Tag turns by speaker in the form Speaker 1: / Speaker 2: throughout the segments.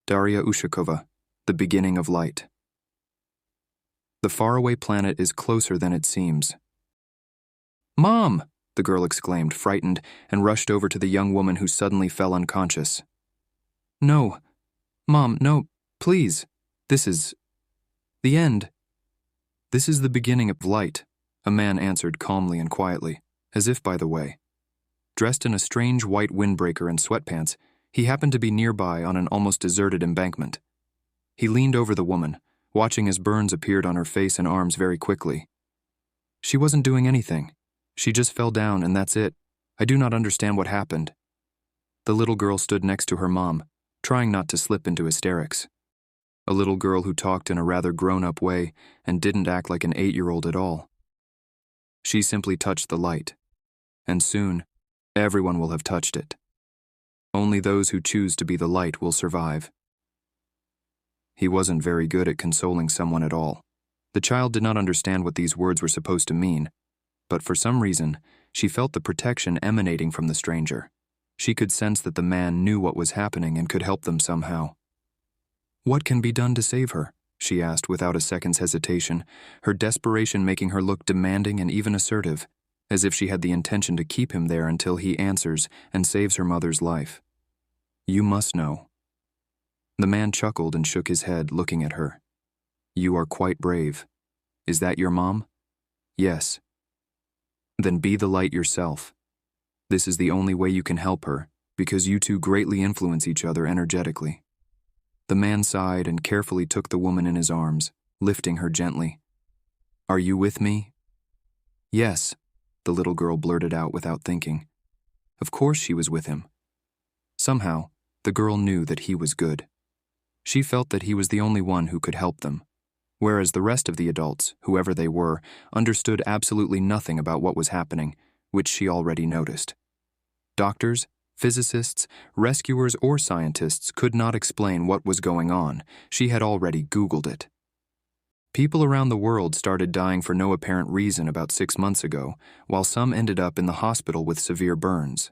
Speaker 1: Daria Ushakova, The Beginning of Light. The faraway planet is closer than it seems. "Mom!" the girl exclaimed, frightened, and rushed over to the young woman who suddenly fell unconscious. "No. Mom, no, please. This is the end." "This is the beginning of light," a man answered calmly and quietly, as if by the way. Dressed in a strange white windbreaker and sweatpants, he happened to be nearby on an almost deserted embankment. He leaned over the woman, watching as burns appeared on her face and arms very quickly. "She wasn't doing anything. She just fell down and that's it. I do not understand what happened." The little girl stood next to her mom, trying not to slip into hysterics. A little girl who talked in a rather grown-up way and didn't act like an 8-year-old at all. She simply touched the light, and soon, everyone will have touched it. Only those who choose to be the light will survive. He wasn't very good at consoling someone at all. The child did not understand what these words were supposed to mean, but for some reason, she felt the protection emanating from the stranger. She could sense that the man knew what was happening and could help them somehow. "What can be done to save her?" she asked without a second's hesitation, her desperation making her look demanding and even assertive, as if she had the intention to keep him there until he answers and saves her mother's life. "You must know." The man chuckled and shook his head, looking at her. "You are quite brave. Is that your mom?" "Yes." "Then be the light yourself. This is the only way you can help her, because you two greatly influence each other energetically." The man sighed and carefully took the woman in his arms, lifting her gently. "Are you with me?" "Yes," the little girl blurted out without thinking. Of course she was with him. Somehow, the girl knew that he was good. She felt that he was the only one who could help them, whereas the rest of the adults, whoever they were, understood absolutely nothing about what was happening, which she already noticed. Doctors, physicists, rescuers, or scientists could not explain what was going on. She had already Googled it. People around the world started dying for no apparent reason about 6 months ago, while some ended up in the hospital with severe burns.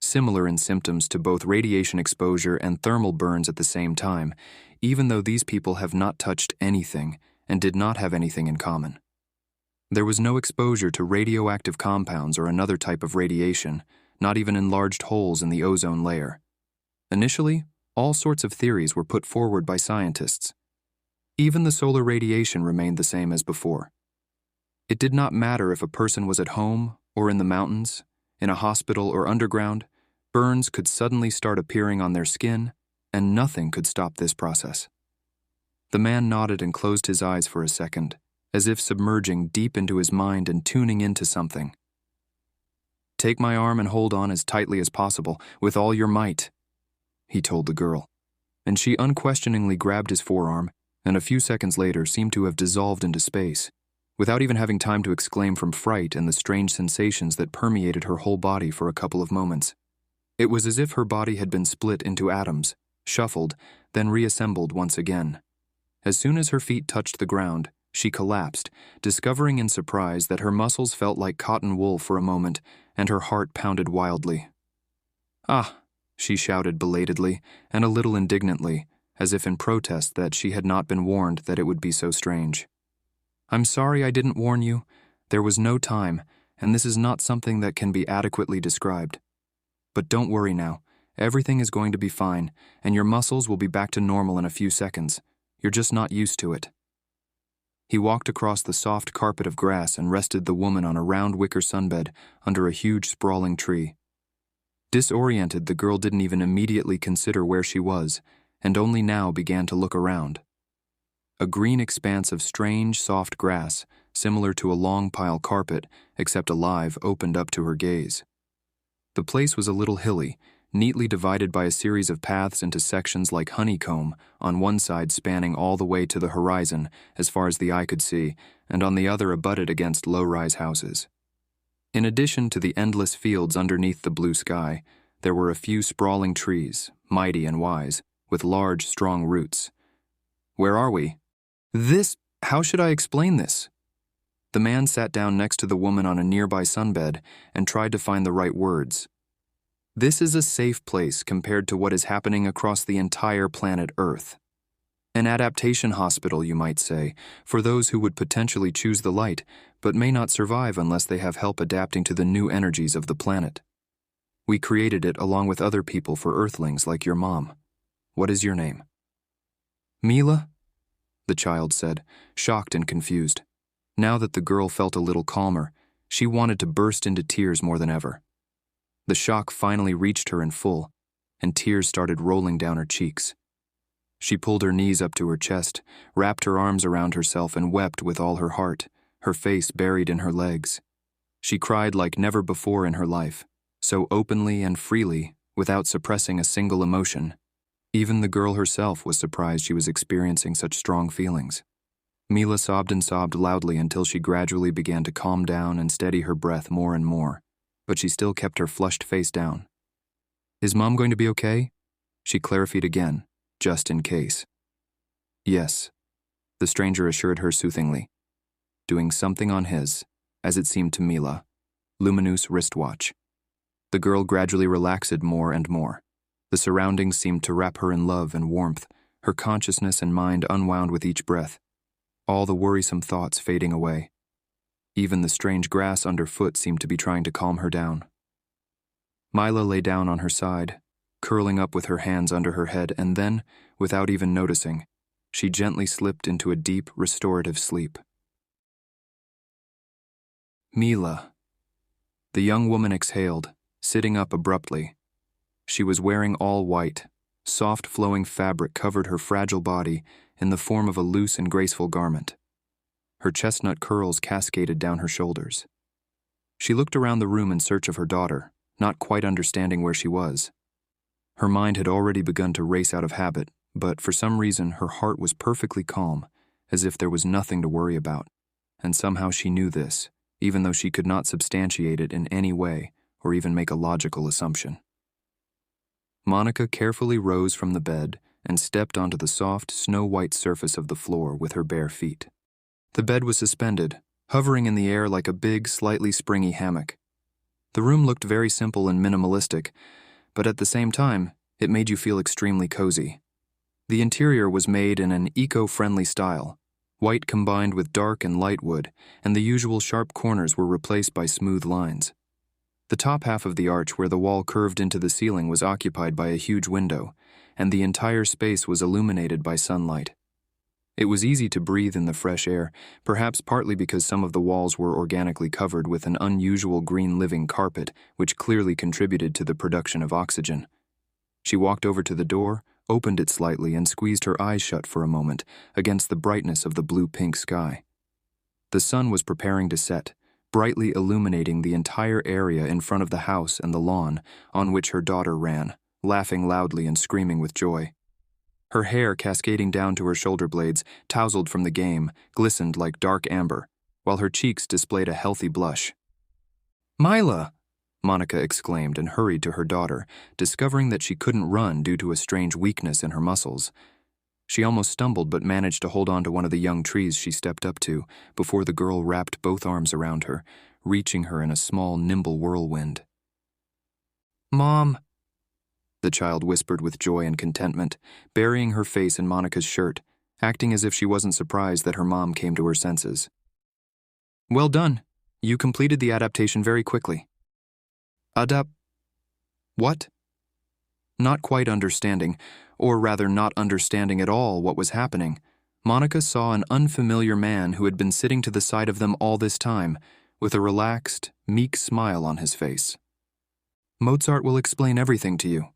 Speaker 1: Similar in symptoms to both radiation exposure and thermal burns at the same time, even though these people have not touched anything and did not have anything in common. There was no exposure to radioactive compounds or another type of radiation, not even enlarged holes in the ozone layer. Initially, all sorts of theories were put forward by scientists. Even the solar radiation remained the same as before. It did not matter if a person was at home or in the mountains, in a hospital or underground, burns could suddenly start appearing on their skin, and nothing could stop this process. The man nodded and closed his eyes for a second, as if submerging deep into his mind and tuning into something. "Take my arm and hold on as tightly as possible, with all your might," he told the girl, and she unquestioningly grabbed his forearm, and a few seconds later seemed to have dissolved into space, without even having time to exclaim from fright and the strange sensations that permeated her whole body for a couple of moments. It was as if her body had been split into atoms, shuffled, then reassembled once again. As soon as her feet touched the ground, she collapsed, discovering in surprise that her muscles felt like cotton wool for a moment, and her heart pounded wildly. "Ah!" she shouted belatedly, and a little indignantly, as if in protest that she had not been warned that it would be so strange. "I'm sorry I didn't warn you. There was no time, and this is not something that can be adequately described. But don't worry now. Everything is going to be fine, and your muscles will be back to normal in a few seconds. You're just not used to it." He walked across the soft carpet of grass and rested the woman on a round wicker sunbed under a huge sprawling tree. Disoriented, the girl didn't even immediately consider where she was, and only now began to look around. A green expanse of strange, soft grass, similar to a long pile carpet, except alive, opened up to her gaze. The place was a little hilly, neatly divided by a series of paths into sections like honeycomb, on one side spanning all the way to the horizon as far as the eye could see, and on the other abutted against low-rise houses. In addition to the endless fields underneath the blue sky, there were a few sprawling trees, mighty and wise, with large, strong roots. "Where are we?" How should I explain this?" The man sat down next to the woman on a nearby sunbed and tried to find the right words. This is a safe place compared to what is happening across the entire planet Earth. An adaptation hospital, you might say, for those who would potentially choose the light, but may not survive unless they have help adapting to the new energies of the planet. We created it along with other people for Earthlings like your mom. What is your name? Mila? The child said, shocked and confused. Now that the girl felt a little calmer, she wanted to burst into tears more than ever. The shock finally reached her in full, and tears started rolling down her cheeks. She pulled her knees up to her chest, wrapped her arms around herself and wept with all her heart, her face buried in her legs. She cried like never before in her life, so openly and freely, without suppressing a single emotion. Even the girl herself was surprised she was experiencing such strong feelings. Mila sobbed and sobbed loudly until she gradually began to calm down and steady her breath more and more, but she still kept her flushed face down. Is Mom going to be okay? She clarified again, just in case. Yes, the stranger assured her soothingly, doing something on his, as it seemed to Mila, luminous wristwatch. The girl gradually relaxed more and more. The surroundings seemed to wrap her in love and warmth, her consciousness and mind unwound with each breath, all the worrisome thoughts fading away. Even the strange grass underfoot seemed to be trying to calm her down. Mila lay down on her side, curling up with her hands under her head, and then, without even noticing, she gently slipped into a deep, restorative sleep. Mila. The young woman exhaled, sitting up abruptly. She was wearing all white. Soft flowing fabric covered her fragile body in the form of a loose and graceful garment. Her chestnut curls cascaded down her shoulders. She looked around the room in search of her daughter, not quite understanding where she was. Her mind had already begun to race out of habit, but for some reason her heart was perfectly calm, as if there was nothing to worry about. And somehow she knew this, even though she could not substantiate it in any way or even make a logical assumption. Monica carefully rose from the bed and stepped onto the soft, snow-white surface of the floor with her bare feet. The bed was suspended, hovering in the air like a big, slightly springy hammock. The room looked very simple and minimalistic, but at the same time, it made you feel extremely cozy. The interior was made in an eco-friendly style. White combined with dark and light wood, and the usual sharp corners were replaced by smooth lines. The top half of the arch where the wall curved into the ceiling was occupied by a huge window, and the entire space was illuminated by sunlight. It was easy to breathe in the fresh air, perhaps partly because some of the walls were organically covered with an unusual green living carpet, which clearly contributed to the production of oxygen. She walked over to the door, opened it slightly, and squeezed her eyes shut for a moment against the brightness of the blue-pink sky. The sun was preparing to set, brightly illuminating the entire area in front of the house and the lawn, on which her daughter ran, laughing loudly and screaming with joy. Her hair, cascading down to her shoulder blades, tousled from the game, glistened like dark amber, while her cheeks displayed a healthy blush. "Mila!" Monica exclaimed and hurried to her daughter, discovering that she couldn't run due to a strange weakness in her muscles. She almost stumbled but managed to hold on to one of the young trees she stepped up to before the girl wrapped both arms around her, reaching her in a small, nimble whirlwind. "Mom," the child whispered with joy and contentment, burying her face in Monica's shirt, acting as if she wasn't surprised that her mom came to her senses. "Well done. You completed the adaptation very quickly." What? Not quite understanding, or rather not understanding at all what was happening, Monica saw an unfamiliar man who had been sitting to the side of them all this time, with a relaxed, meek smile on his face. "Mozart will explain everything to you,"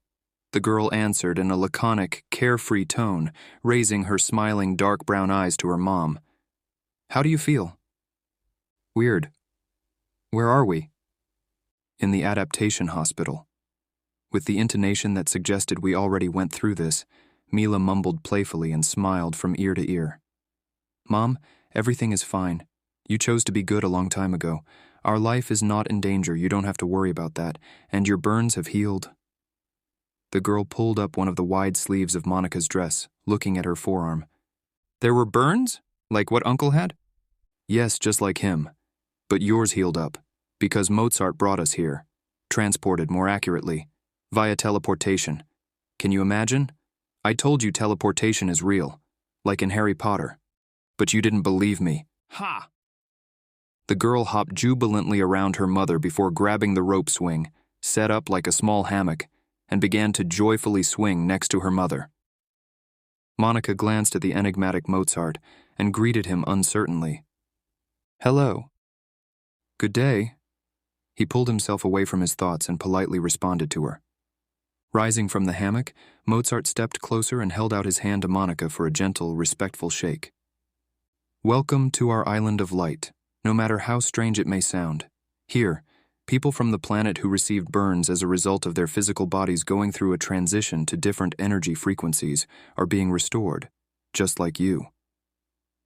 Speaker 1: the girl answered in a laconic, carefree tone, raising her smiling dark brown eyes to her mom. "How do you feel?" "Weird. Where are we?" "In the adaptation hospital." With the intonation that suggested we already went through this, Mila mumbled playfully and smiled from ear to ear. "Mom, everything is fine. You chose to be good a long time ago. Our life is not in danger, you don't have to worry about that, and your burns have healed." The girl pulled up one of the wide sleeves of Monica's dress, looking at her forearm. "There were burns? Like what Uncle had?" "Yes, just like him. But yours healed up, because Mozart brought us here. Transported, more accurately. Via teleportation. Can you imagine? I told you teleportation is real, like in Harry Potter. But you didn't believe me. Ha! The girl hopped jubilantly around her mother before grabbing the rope swing, set up like a small hammock, and began to joyfully swing next to her mother. Monica glanced at the enigmatic Mozart and greeted him uncertainly. Hello. Good day. He pulled himself away from his thoughts and politely responded to her. Rising from the hammock, Mozart stepped closer and held out his hand to Monica for a gentle, respectful shake. Welcome to our island of light, no matter how strange it may sound. Here, people from the planet who received burns as a result of their physical bodies going through a transition to different energy frequencies are being restored, just like you.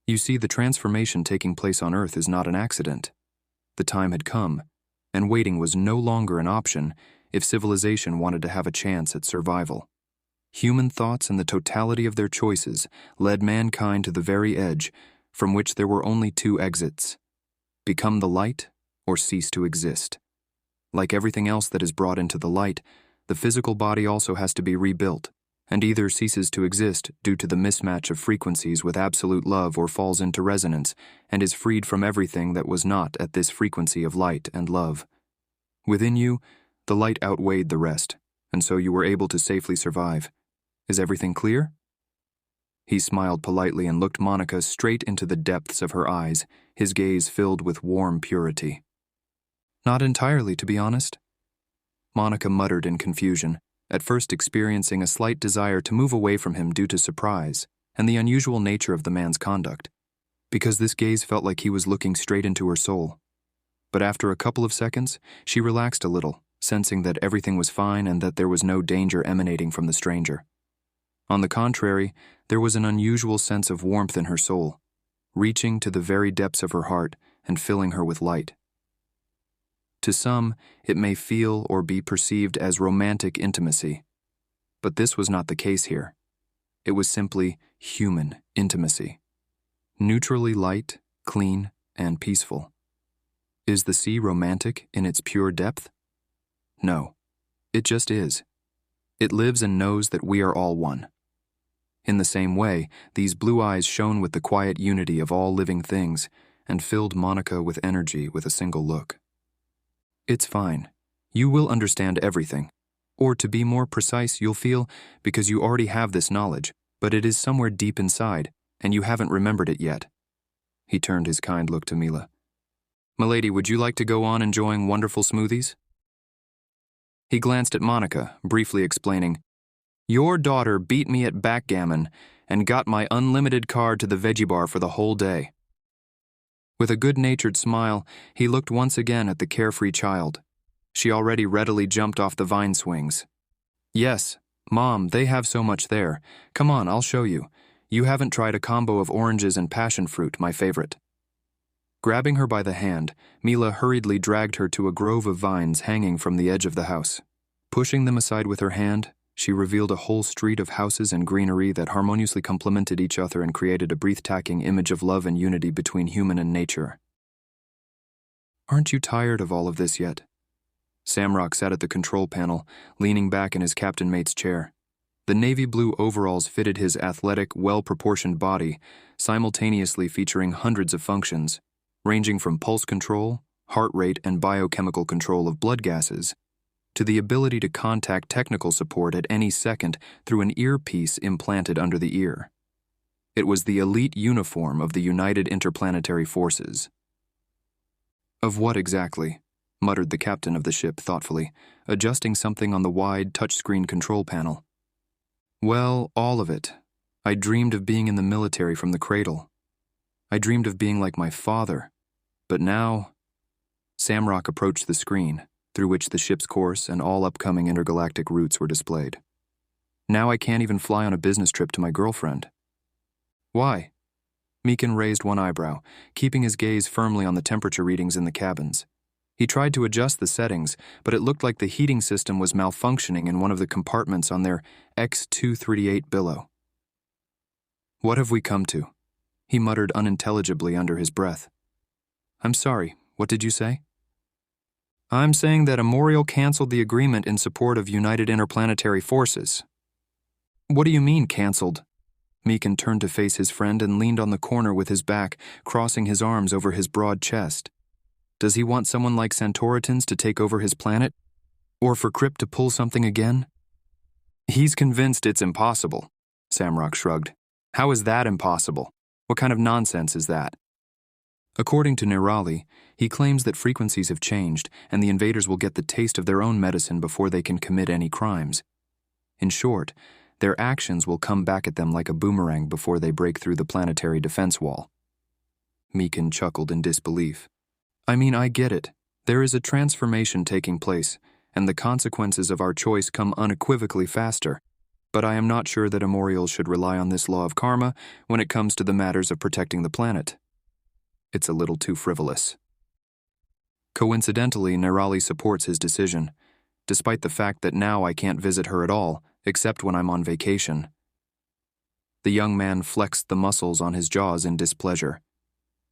Speaker 1: You see, the transformation taking place on Earth is not an accident. The time had come, and waiting was no longer an option if civilization wanted to have a chance at survival. Human thoughts and the totality of their choices led mankind to the very edge from which there were only two exits: become the light or cease to exist. Like everything else that is brought into the light, the physical body also has to be rebuilt, and either ceases to exist due to the mismatch of frequencies with absolute love or falls into resonance and is freed from everything that was not at this frequency of light and love. Within you, the light outweighed the rest, and so you were able to safely survive. Is everything clear? He smiled politely and looked Monica straight into the depths of her eyes, his gaze filled with warm purity. Not entirely, to be honest. Monica muttered in confusion, at first experiencing a slight desire to move away from him due to surprise and the unusual nature of the man's conduct, because this gaze felt like he was looking straight into her soul. But after a couple of seconds, she relaxed a little, sensing that everything was fine and that there was no danger emanating from the stranger. On the contrary, there was an unusual sense of warmth in her soul, reaching to the very depths of her heart and filling her with light. To some, it may feel or be perceived as romantic intimacy, but this was not the case here. It was simply human intimacy. Neutrally light, clean, and peaceful. Is the sea romantic in its pure depth? No, it just is. It lives and knows that we are all one. In the same way, these blue eyes shone with the quiet unity of all living things and filled Monica with energy with a single look. It's fine. You will understand everything. Or to be more precise, you'll feel, because you already have this knowledge, but it is somewhere deep inside, and you haven't remembered it yet. He turned his kind look to Mila. Milady, would you like to go on enjoying wonderful smoothies? He glanced at Monica, briefly explaining, Your daughter beat me at backgammon and got my unlimited card to the veggie bar for the whole day. With a good-natured smile, he looked once again at the carefree child. She already readily jumped off the vine swings. Yes, Mom, they have so much there. Come on, I'll show you. You haven't tried a combo of oranges and passion fruit, my favorite. Grabbing her by the hand, Mila hurriedly dragged her to a grove of vines hanging from the edge of the house. Pushing them aside with her hand, she revealed a whole street of houses and greenery that harmoniously complemented each other and created a breathtaking image of love and unity between human and nature. Aren't you tired of all of this yet? Samrock sat at the control panel, leaning back in his captain mate's chair. The navy blue overalls fitted his athletic, well-proportioned body, simultaneously featuring hundreds of functions, ranging from pulse control, heart rate, and biochemical control of blood gases, to the ability to contact technical support at any second through an earpiece implanted under the ear. It was the elite uniform of the United Interplanetary Forces. Of what exactly? Muttered the captain of the ship thoughtfully, adjusting something on the wide touchscreen control panel. Well, all of it. I dreamed of being in the military from the cradle. I dreamed of being like my father. But now... Samrock approached the screen, through which the ship's course and all upcoming intergalactic routes were displayed. Now I can't even fly on a business trip to my girlfriend. Why? Meekin raised one eyebrow, keeping his gaze firmly on the temperature readings in the cabins. He tried to adjust the settings, but it looked like the heating system was malfunctioning in one of the compartments on their X-238 billow. What have we come to? He muttered unintelligibly under his breath. I'm sorry, what did you say? I'm saying that Amoriel canceled the agreement in support of United Interplanetary Forces. What do you mean, canceled? Meekin turned to face his friend and leaned on the corner with his back, crossing his arms over his broad chest. Does he want someone like Santoritans to take over his planet? Or for Krypt to pull something again? He's convinced it's impossible, Samrock shrugged. How is that impossible? What kind of nonsense is that? According to Nirali, he claims that frequencies have changed and the invaders will get the taste of their own medicine before they can commit any crimes. In short, their actions will come back at them like a boomerang before they break through the planetary defense wall. Meekin chuckled in disbelief. I mean, I get it. There is a transformation taking place, and the consequences of our choice come unequivocally faster. But I am not sure that Amoriel should rely on this law of karma when it comes to the matters of protecting the planet. It's a little too frivolous. Coincidentally, Nirali supports his decision, despite the fact that now I can't visit her at all, except when I'm on vacation. The young man flexed the muscles on his jaws in displeasure.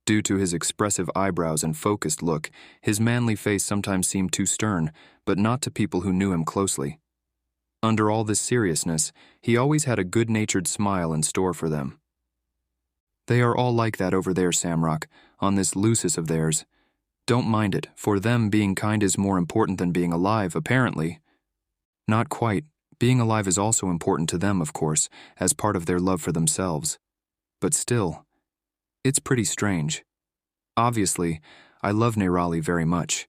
Speaker 1: Due to his expressive eyebrows and focused look, his manly face sometimes seemed too stern, but not to people who knew him closely. Under all this seriousness, he always had a good-natured smile in store for them. They are all like that over there, Samrock, on this Lucis of theirs. Don't mind it, for them being kind is more important than being alive, apparently. Not quite. Being alive is also important to them, of course, as part of their love for themselves. But still, it's pretty strange. Obviously, I love Nirali very much.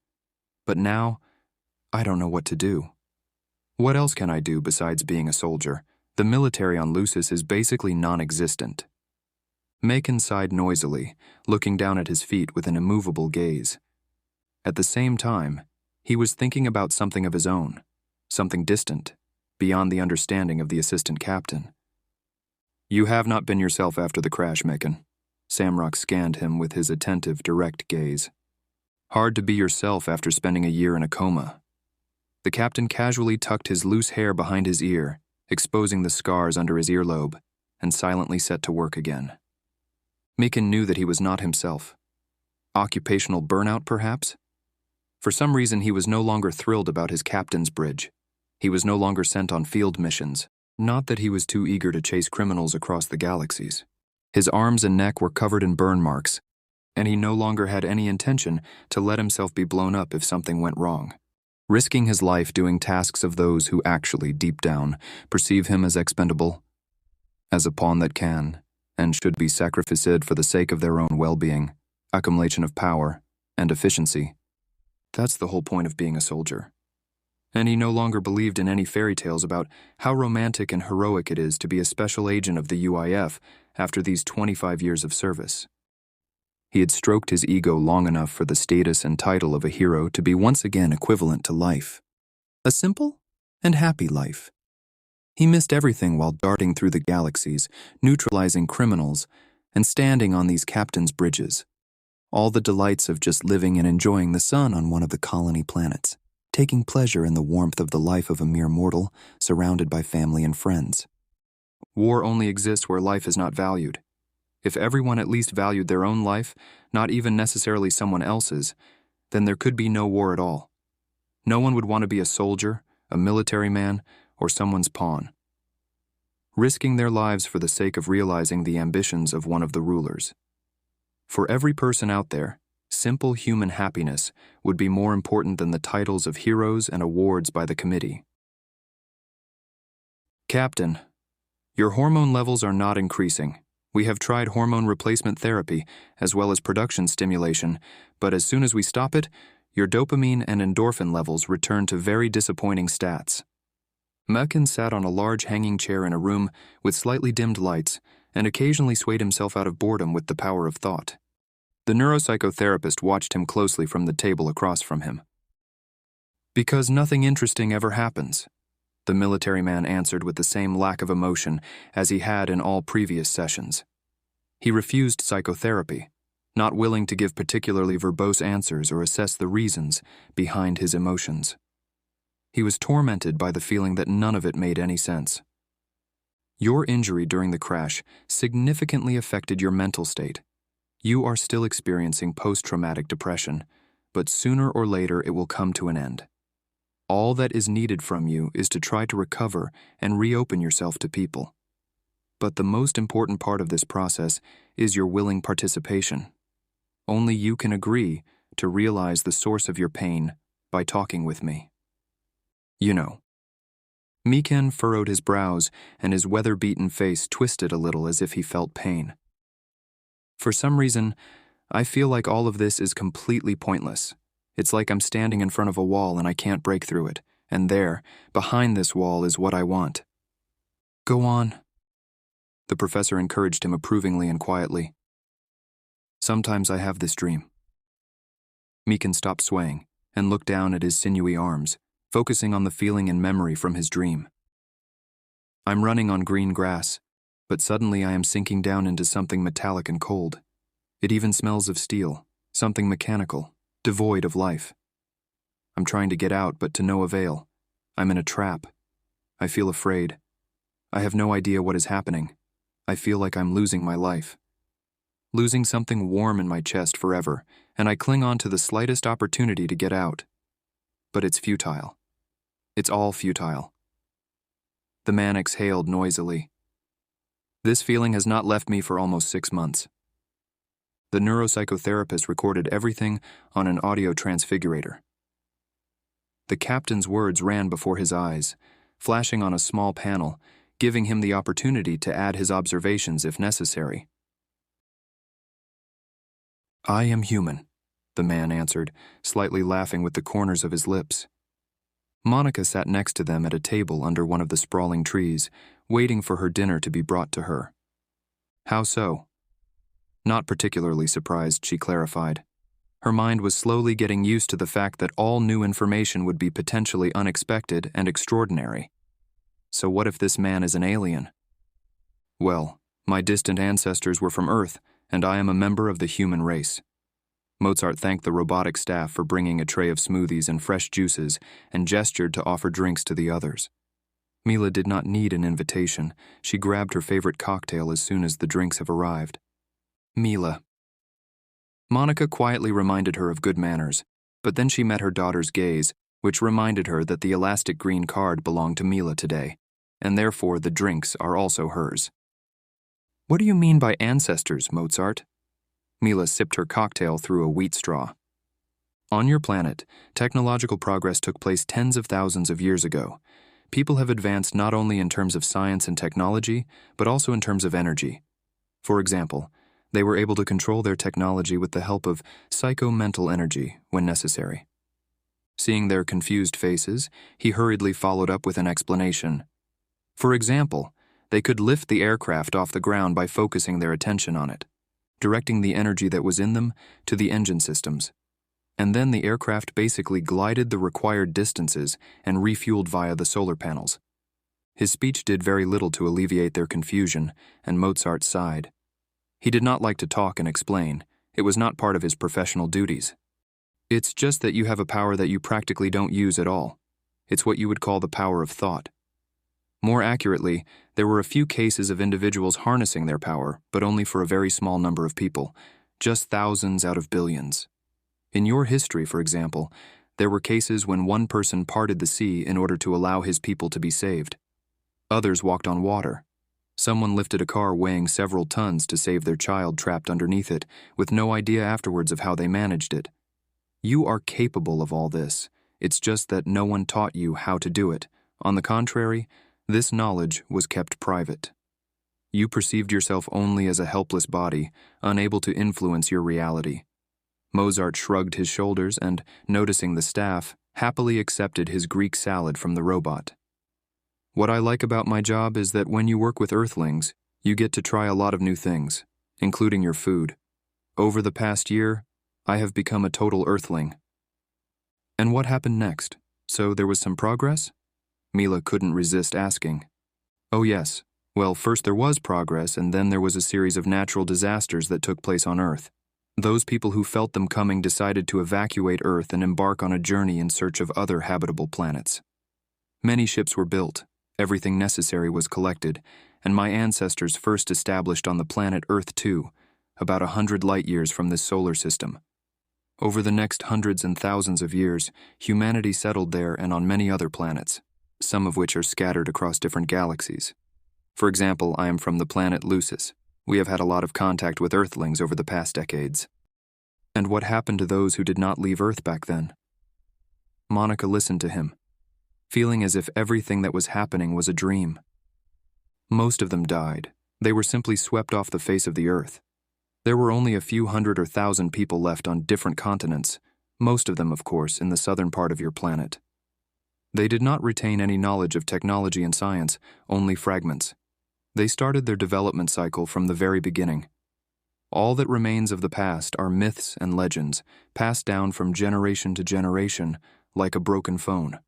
Speaker 1: But now, I don't know what to do. What else can I do besides being a soldier? The military on Lucis is basically non-existent. Meekin sighed noisily, looking down at his feet with an immovable gaze. At the same time, he was thinking about something of his own, something distant, beyond the understanding of the assistant captain. You have not been yourself after the crash, Meekin. Samrock scanned him with his attentive, direct gaze. Hard to be yourself after spending a year in a coma. The captain casually tucked his loose hair behind his ear, exposing the scars under his earlobe, and silently set to work again. Meekin knew that he was not himself. Occupational burnout, perhaps? For some reason, he was no longer thrilled about his captain's bridge. He was no longer sent on field missions. Not that he was too eager to chase criminals across the galaxies. His arms and neck were covered in burn marks, and he no longer had any intention to let himself be blown up if something went wrong. Risking his life doing tasks of those who actually, deep down, perceive him as expendable, as a pawn that can and should be sacrificed for the sake of their own well-being, accumulation of power, and efficiency. That's the whole point of being a soldier. And he no longer believed in any fairy tales about how romantic and heroic it is to be a special agent of the UIF after these 25 years of service. He had stroked his ego long enough for the status and title of a hero to be once again equivalent to life. A simple and happy life. He missed everything while darting through the galaxies, neutralizing criminals, and standing on these captains' bridges. All the delights of just living and enjoying the sun on one of the colony planets, taking pleasure in the warmth of the life of a mere mortal, surrounded by family and friends. War only exists where life is not valued. If everyone at least valued their own life, not even necessarily someone else's, then there could be no war at all. No one would want to be a soldier, a military man, or someone's pawn, risking their lives for the sake of realizing the ambitions of one of the rulers. For every person out there, simple human happiness would be more important than the titles of heroes and awards by the committee. Captain, your hormone levels are not increasing. We have tried hormone replacement therapy, as well as production stimulation, but as soon as we stop it, your dopamine and endorphin levels return to very disappointing stats. Meekin sat on a large hanging chair in a room with slightly dimmed lights and occasionally swayed himself out of boredom with the power of thought. The neuropsychotherapist watched him closely from the table across from him. Because nothing interesting ever happens, the military man answered with the same lack of emotion as he had in all previous sessions. He refused psychotherapy, not willing to give particularly verbose answers or assess the reasons behind his emotions. He was tormented by the feeling that none of it made any sense. Your injury during the crash significantly affected your mental state. You are still experiencing post-traumatic depression, but sooner or later it will come to an end. All that is needed from you is to try to recover and reopen yourself to people. But the most important part of this process is your willing participation. Only you can agree to realize the source of your pain by talking with me. You know. Mikan furrowed his brows and his weather-beaten face twisted a little as if he felt pain. For some reason, I feel like all of this is completely pointless. It's like I'm standing in front of a wall and I can't break through it, and there, behind this wall, is what I want. Go on. The professor encouraged him approvingly and quietly. Sometimes I have this dream. Mikan stopped swaying and looked down at his sinewy arms, focusing on the feeling and memory from his dream. I'm running on green grass, but suddenly I am sinking down into something metallic and cold. It even smells of steel, something mechanical, devoid of life. I'm trying to get out, but to no avail. I'm in a trap. I feel afraid. I have no idea what is happening. I feel like I'm losing my life. Losing something warm in my chest forever, and I cling on to the slightest opportunity to get out. But it's futile. It's all futile. The man exhaled noisily. This feeling has not left me for almost 6 months. The neuropsychotherapist recorded everything on an audio transfigurator. The captain's words ran before his eyes, flashing on a small panel, giving him the opportunity to add his observations if necessary. I am human, the man answered, slightly laughing with the corners of his lips. Monica sat next to them at a table under one of the sprawling trees, waiting for her dinner to be brought to her. How so? Not particularly surprised, she clarified. Her mind was slowly getting used to the fact that all new information would be potentially unexpected and extraordinary. So what if this man is an alien? Well, my distant ancestors were from Earth, and I am a member of the human race. Mozart thanked the robotic staff for bringing a tray of smoothies and fresh juices and gestured to offer drinks to the others. Mila did not need an invitation. She grabbed her favorite cocktail as soon as the drinks have arrived. Mila. Monica quietly reminded her of good manners, but then she met her daughter's gaze, which reminded her that the elastic green card belonged to Mila today, and therefore the drinks are also hers. What do you mean by ancestors, Mozart? Mila sipped her cocktail through a wheat straw. On your planet, technological progress took place tens of thousands of years ago. People have advanced not only in terms of science and technology, but also in terms of energy. For example, they were able to control their technology with the help of psycho-mental energy when necessary. Seeing their confused faces, he hurriedly followed up with an explanation. For example, they could lift the aircraft off the ground by focusing their attention on it, directing the energy that was in them to the engine systems. And then the aircraft basically glided the required distances and refueled via the solar panels. His speech did very little to alleviate their confusion, and Mozart sighed. He did not like to talk and explain. It was not part of his professional duties. It's just that you have a power that you practically don't use at all. It's what you would call the power of thought. More accurately, there were a few cases of individuals harnessing their power, but only for a very small number of people, just thousands out of billions. In your history, for example, there were cases when one person parted the sea in order to allow his people to be saved. Others walked on water. Someone lifted a car weighing several tons to save their child trapped underneath it, with no idea afterwards of how they managed it. You are capable of all this. It's just that no one taught you how to do it. On the contrary, this knowledge was kept private. You perceived yourself only as a helpless body, unable to influence your reality. Mozart shrugged his shoulders and, noticing the staff, happily accepted his Greek salad from the robot. What I like about my job is that when you work with Earthlings, you get to try a lot of new things, including your food. Over the past year, I have become a total Earthling. And what happened next? So there was some progress? Mila couldn't resist asking. Oh yes. Well, first there was progress, and then there was a series of natural disasters that took place on Earth. Those people who felt them coming decided to evacuate Earth and embark on a journey in search of other habitable planets. Many ships were built, everything necessary was collected, and my ancestors first established on the planet Earth 2, about 100 light-years from this solar system. Over the next hundreds and thousands of years, humanity settled there and on many other planets, some of which are scattered across different galaxies. For example, I am from the planet Lucis. We have had a lot of contact with Earthlings over the past decades. And what happened to those who did not leave Earth back then? Monica listened to him, feeling as if everything that was happening was a dream. Most of them died. They were simply swept off the face of the Earth. There were only a few hundred or thousand people left on different continents, most of them, of course, in the southern part of your planet. They did not retain any knowledge of technology and science, only fragments. They started their development cycle from the very beginning. All that remains of the past are myths and legends, passed down from generation to generation, like a broken phone.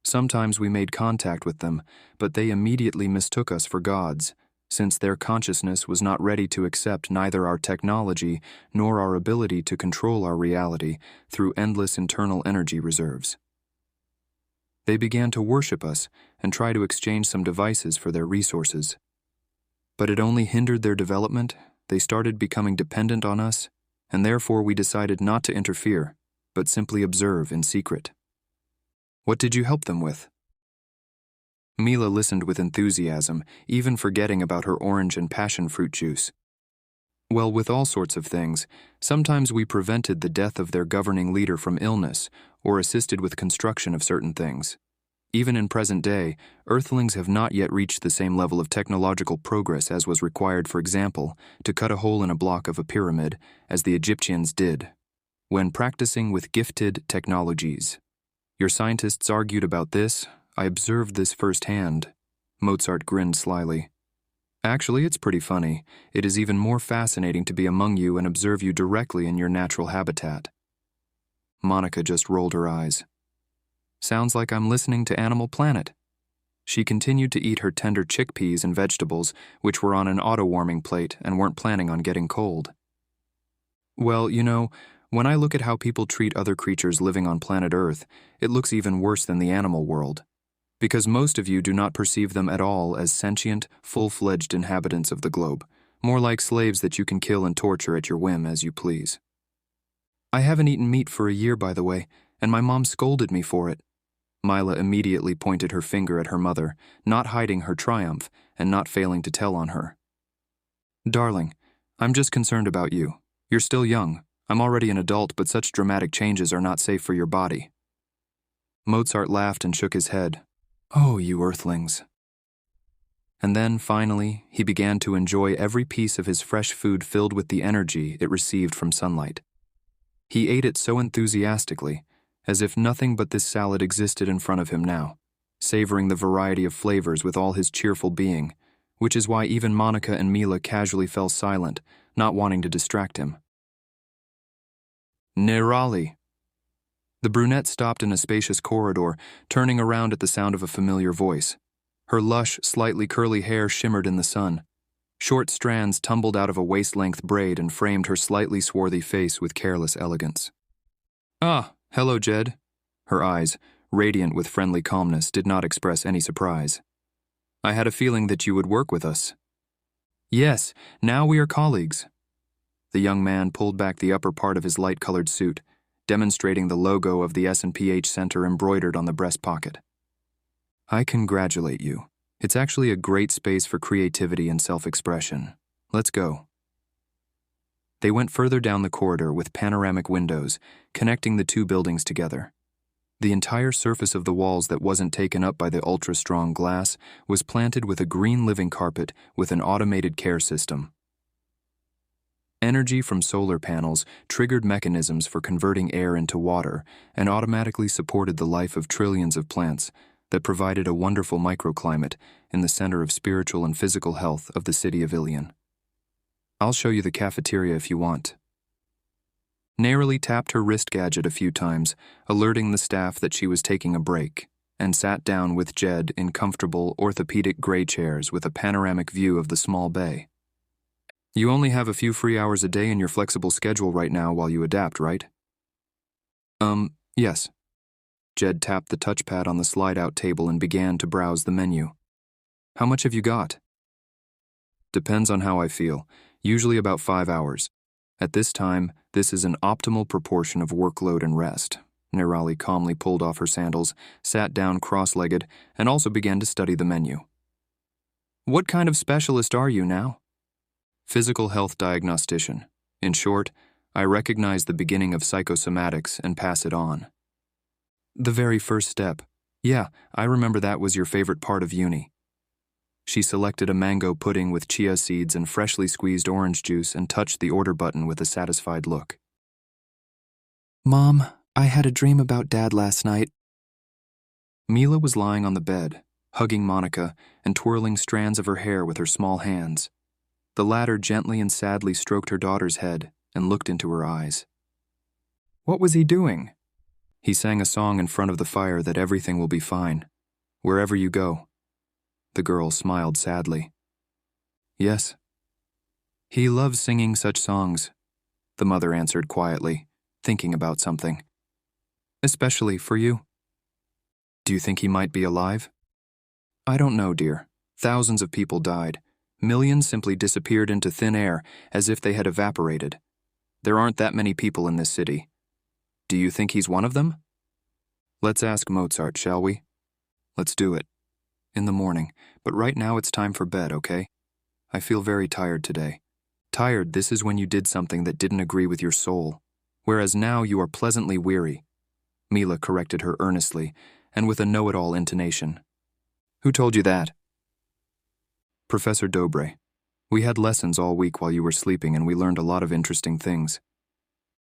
Speaker 1: Sometimes we made contact with them, but they immediately mistook us for gods, since their consciousness was not ready to accept neither our technology nor our ability to control our reality through endless internal energy reserves. They began to worship us and try to exchange some devices for their resources. But it only hindered their development. They started becoming dependent on us, and therefore we decided not to interfere, but simply observe in secret. What did you help them with? Mila listened with enthusiasm, even forgetting about her orange and passion fruit juice. Well, with all sorts of things, sometimes we prevented the death of their governing leader from illness or assisted with construction of certain things. Even in present day, Earthlings have not yet reached the same level of technological progress as was required, for example, to cut a hole in a block of a pyramid, as the Egyptians did, when practicing with gifted technologies. Your scientists argued about this. I observed this firsthand. Mozart grinned slyly. Actually, it's pretty funny. It is even more fascinating to be among you and observe you directly in your natural habitat. Monica just rolled her eyes. Sounds like I'm listening to Animal Planet. She continued to eat her tender chickpeas and vegetables, which were on an auto-warming plate and weren't planning on getting cold. Well, when I look at how people treat other creatures living on planet Earth, it looks even worse than the animal world. Because most of you do not perceive them at all as sentient, full-fledged inhabitants of the globe, more like slaves that you can kill and torture at your whim as you please. I haven't eaten meat for a year, by the way, and my mom scolded me for it. Mila immediately pointed her finger at her mother, not hiding her triumph and not failing to tell on her. Darling, I'm just concerned about you. You're still young. I'm already an adult, but such dramatic changes are not safe for your body. Mozart laughed and shook his head. Oh, you Earthlings. And then, finally, he began to enjoy every piece of his fresh food filled with the energy it received from sunlight. He ate it so enthusiastically, as if nothing but this salad existed in front of him now, savoring the variety of flavors with all his cheerful being, which is why even Monica and Mila casually fell silent, not wanting to distract him. Nerali. The brunette stopped in a spacious corridor, turning around at the sound of a familiar voice. Her lush, slightly curly hair shimmered in the sun. Short strands tumbled out of a waist-length braid and framed her slightly swarthy face with careless elegance. Ah, hello, Jed. Her eyes, radiant with friendly calmness, did not express any surprise. I had a feeling that you would work with us. Yes, now we are colleagues. The young man pulled back the upper part of his light-colored suit, demonstrating the logo of the S&PH Center embroidered on the breast pocket. I congratulate you. It's actually a great space for creativity and self-expression. Let's go. They went further down the corridor with panoramic windows, connecting the two buildings together. The entire surface of the walls that wasn't taken up by the ultra-strong glass was planted with a green living carpet with an automated care system. Energy from solar panels triggered mechanisms for converting air into water and automatically supported the life of trillions of plants that provided a wonderful microclimate in the center of spiritual and physical health of the city of Ilion. I'll show you the cafeteria if you want. Narrowly tapped her wrist gadget a few times, alerting the staff that she was taking a break, and sat down with Jed in comfortable orthopedic gray chairs with a panoramic view of the small bay. You only have a few free hours a day in your flexible schedule right now while you adapt, right? Yes. Jed tapped the touchpad on the slide-out table and began to browse the menu. How much have you got? Depends on how I feel. Usually about 5 hours. At this time, This is an optimal proportion of workload and rest. Nirali calmly pulled off her sandals, sat down cross-legged, and also began to study the menu. What kind of specialist are you now? Physical health diagnostician. In short, I recognize the beginning of psychosomatics and pass it on. The very first step. Yeah, I remember that was your favorite part of uni. She selected a mango pudding with chia seeds and freshly squeezed orange juice and touched the order button with a satisfied look. Mom, I had a dream about Dad last night. Mila was lying on the bed, hugging Monica and twirling strands of her hair with her small hands. The latter gently and sadly stroked her daughter's head and looked into her eyes. What was he doing? He sang a song in front of the fire that everything will be fine, wherever you go. The girl smiled sadly. Yes. He loves singing such songs, the mother answered quietly, thinking about something. Especially for you. Do you think he might be alive? I don't know, dear. Thousands of people died. Millions simply disappeared into thin air as if they had evaporated. There aren't that many people in this city. Do you think he's one of them? Let's ask Mozart, shall we? Let's do it. In the morning, but right now it's time for bed, okay? I feel very tired today. Tired, this is when you did something that didn't agree with your soul, whereas now you are pleasantly weary. Mila corrected her earnestly, and with a know-it-all intonation. Who told you that? Professor Dobre. We had lessons all week while you were sleeping and we learned a lot of interesting things.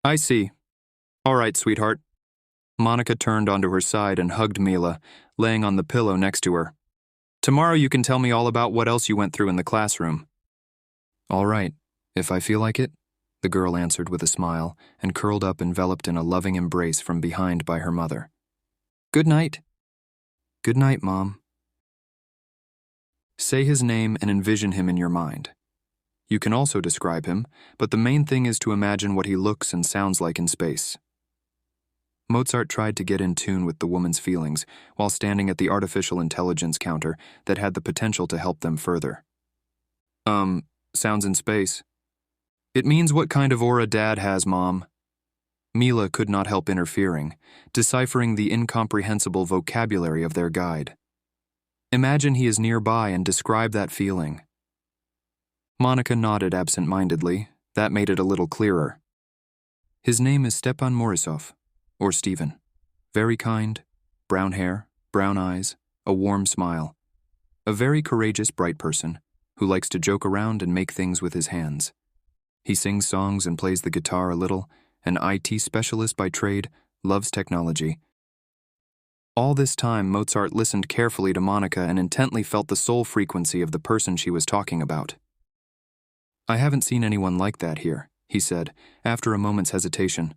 Speaker 1: I see. All right, sweetheart. Monica turned onto her side and hugged Mila, laying on the pillow next to her. Tomorrow you can tell me all about what else you went through in the classroom. All right, if I feel like it, the girl answered with a smile and curled up enveloped in a loving embrace from behind by her mother. Good night. Good night, Mom. Say his name and envision him in your mind. You can also describe him, but the main thing is to imagine what he looks and sounds like in space. Mozart tried to get in tune with the woman's feelings while standing at the artificial intelligence counter that had the potential to help them further. Sounds in space. It means what kind of aura Dad has, Mom. Mila could not help interfering, deciphering the incomprehensible vocabulary of their guide. Imagine he is nearby and describe that feeling. Monica nodded absent-mindedly. That made it a little clearer. His name is Stepan Morisov, or Stephen. Very kind, brown hair, brown eyes, a warm smile. A very courageous, bright person who likes to joke around and make things with his hands. He sings songs and plays the guitar a little, an IT specialist by trade, loves technology. All this time, Mozart listened carefully to Monica and intently felt the soul frequency of the person she was talking about. I haven't seen anyone like that here, he said, after a moment's hesitation.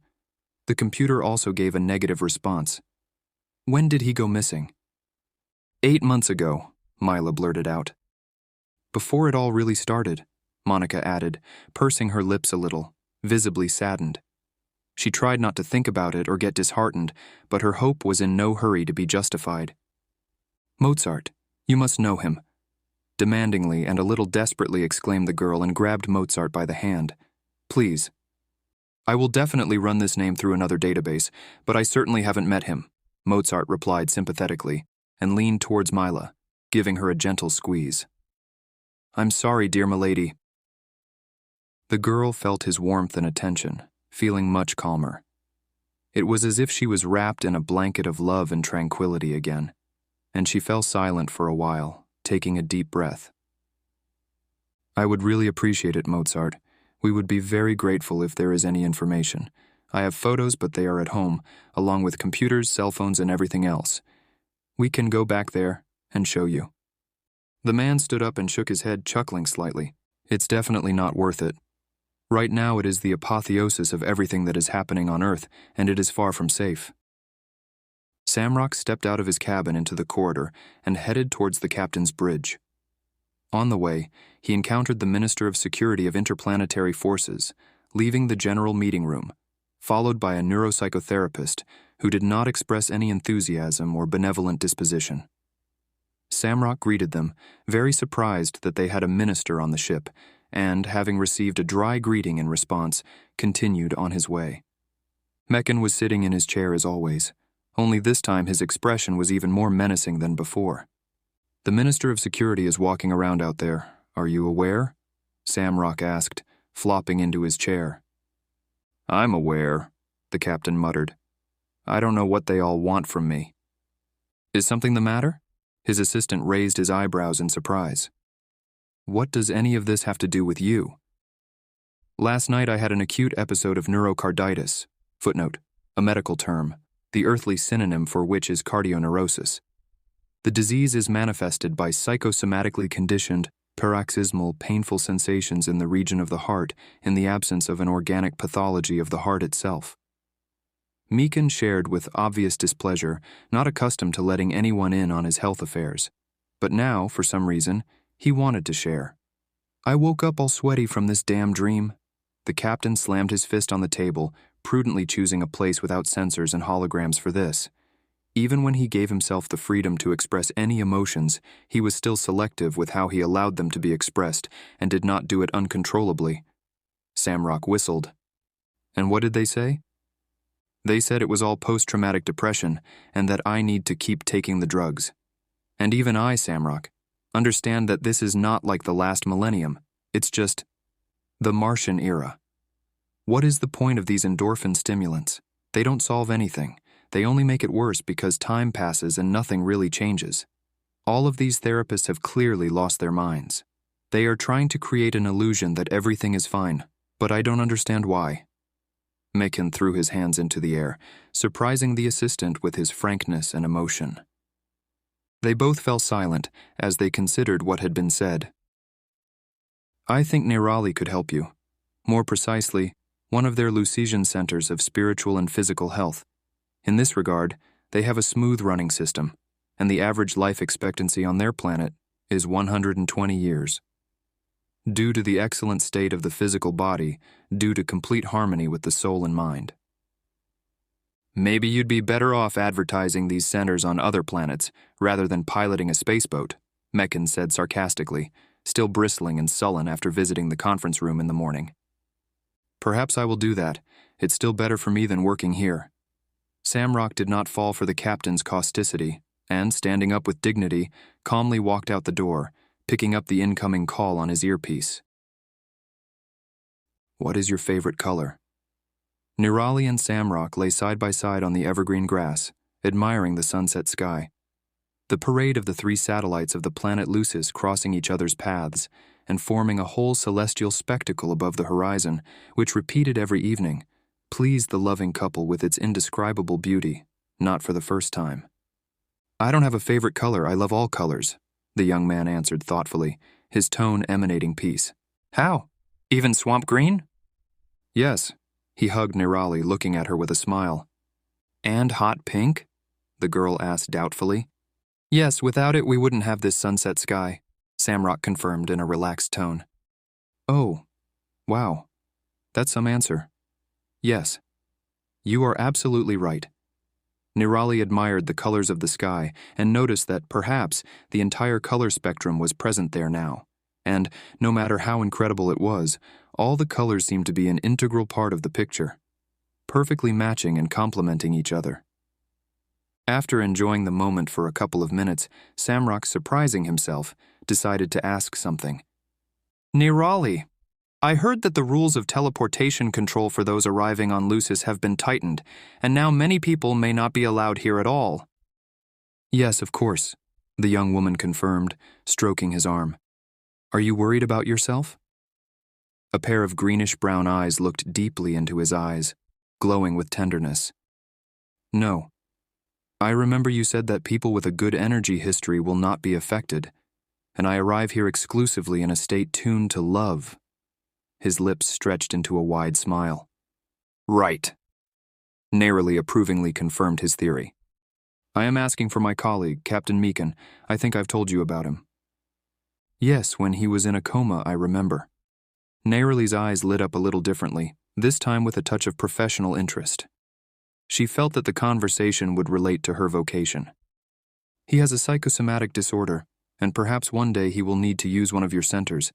Speaker 1: The computer also gave a negative response. When did he go missing? 8 months ago, Mila blurted out. Before it all really started, Monica added, pursing her lips a little, visibly saddened. She tried not to think about it or get disheartened, but her hope was in no hurry to be justified. Mozart, you must know him. Demandingly and a little desperately exclaimed the girl and grabbed Mozart by the hand. Please. I will definitely run this name through another database, but I certainly haven't met him, Mozart replied sympathetically, and leaned towards Mila, giving her a gentle squeeze. I'm sorry, dear milady. The girl felt his warmth and attention, feeling much calmer. It was as if she was wrapped in a blanket of love and tranquility again, and she fell silent for a while, taking a deep breath. I would really appreciate it, Mozart. We would be very grateful if there is any information. I have photos, but they are at home, along with computers, cell phones, and everything else. We can go back there and show you. The man stood up and shook his head, chuckling slightly. It's definitely not worth it. Right now it is the apotheosis of everything that is happening on Earth, and it is far from safe. Samrock stepped out of his cabin into the corridor and headed towards the captain's bridge. On the way, he encountered the Minister of Security of Interplanetary Forces, leaving the general meeting room, followed by a neuropsychotherapist who did not express any enthusiasm or benevolent disposition. Samrock greeted them, very surprised that they had a minister on the ship, and, having received a dry greeting in response, continued on his way. Mekin was sitting in his chair as always, only this time his expression was even more menacing than before. "The Minister of Security is walking around out there. Are you aware?" Samrock asked, flopping into his chair. "I'm aware," the captain muttered. "I don't know what they all want from me." "Is something the matter?" His assistant raised his eyebrows in surprise. "What does any of this have to do with you?" "Last night I had an acute episode of neurocarditis. Footnote, a medical term, the earthly synonym for which is cardioneurosis. The disease is manifested by psychosomatically conditioned, paroxysmal, painful sensations in the region of the heart in the absence of an organic pathology of the heart itself." Mekin shared with obvious displeasure, not accustomed to letting anyone in on his health affairs. But now, for some reason, he wanted to share. "I woke up all sweaty from this damn dream." The captain slammed his fist on the table, prudently choosing a place without sensors and holograms for this. Even when he gave himself the freedom to express any emotions, he was still selective with how he allowed them to be expressed and did not do it uncontrollably. Samrock whistled. "And what did they say?" "They said it was all post-traumatic depression and that I need to keep taking the drugs. And even I, Samrock, understand that this is not like the last millennium. It's just the Martian era. What is the point of these endorphin stimulants? They don't solve anything. They only make it worse because time passes and nothing really changes. All of these therapists have clearly lost their minds. They are trying to create an illusion that everything is fine, but I don't understand why." Mekin threw his hands into the air, surprising the assistant with his frankness and emotion. They both fell silent as they considered what had been said. "I think Nerali could help you. More precisely, one of their Lucisian centers of spiritual and physical health. In this regard, they have a smooth-running system, and the average life expectancy on their planet is 120 years. Due to the excellent state of the physical body, due to complete harmony with the soul and mind." "Maybe you'd be better off advertising these centers on other planets rather than piloting a spaceboat," Mekin said sarcastically, still bristling and sullen after visiting the conference room in the morning. "Perhaps I will do that. It's still better for me than working here." Samrock did not fall for the captain's causticity, and, standing up with dignity, calmly walked out the door, picking up the incoming call on his earpiece. "What is your favorite color?" Nerali and Samrock lay side by side on the evergreen grass, admiring the sunset sky. The parade of the 3 satellites of the planet Lucis crossing each other's paths and forming a whole celestial spectacle above the horizon, which repeated every evening, pleased the loving couple with its indescribable beauty, not for the first time. "I don't have a favorite color, I love all colors," the young man answered thoughtfully, his tone emanating peace. "How? Even swamp green?" "Yes," he hugged Nerali, looking at her with a smile. "And hot pink?" the girl asked doubtfully. "Yes, without it we wouldn't have this sunset sky," Samrock confirmed in a relaxed tone. "Oh, wow. That's some answer. Yes. You are absolutely right." Nerali admired the colors of the sky and noticed that perhaps the entire color spectrum was present there now, and, no matter how incredible it was, all the colors seemed to be an integral part of the picture, perfectly matching and complementing each other. After enjoying the moment for a couple of minutes, Samrock, surprising himself, decided to ask something. "Nerali, I heard that the rules of teleportation control for those arriving on Lucis have been tightened, and now many people may not be allowed here at all." "Yes, of course," the young woman confirmed, stroking his arm. "Are you worried about yourself?" A pair of greenish-brown eyes looked deeply into his eyes, glowing with tenderness. "No. I remember you said that people with a good energy history will not be affected, and I arrive here exclusively in a state tuned to love." His lips stretched into a wide smile. "Right." Nerali approvingly confirmed his theory. "I am asking for my colleague, Captain Mekin. I think I've told you about him." "Yes, when he was in a coma, I remember." Nerali's eyes lit up a little differently, this time with a touch of professional interest. She felt that the conversation would relate to her vocation. "He has a psychosomatic disorder, and perhaps one day he will need to use one of your centers.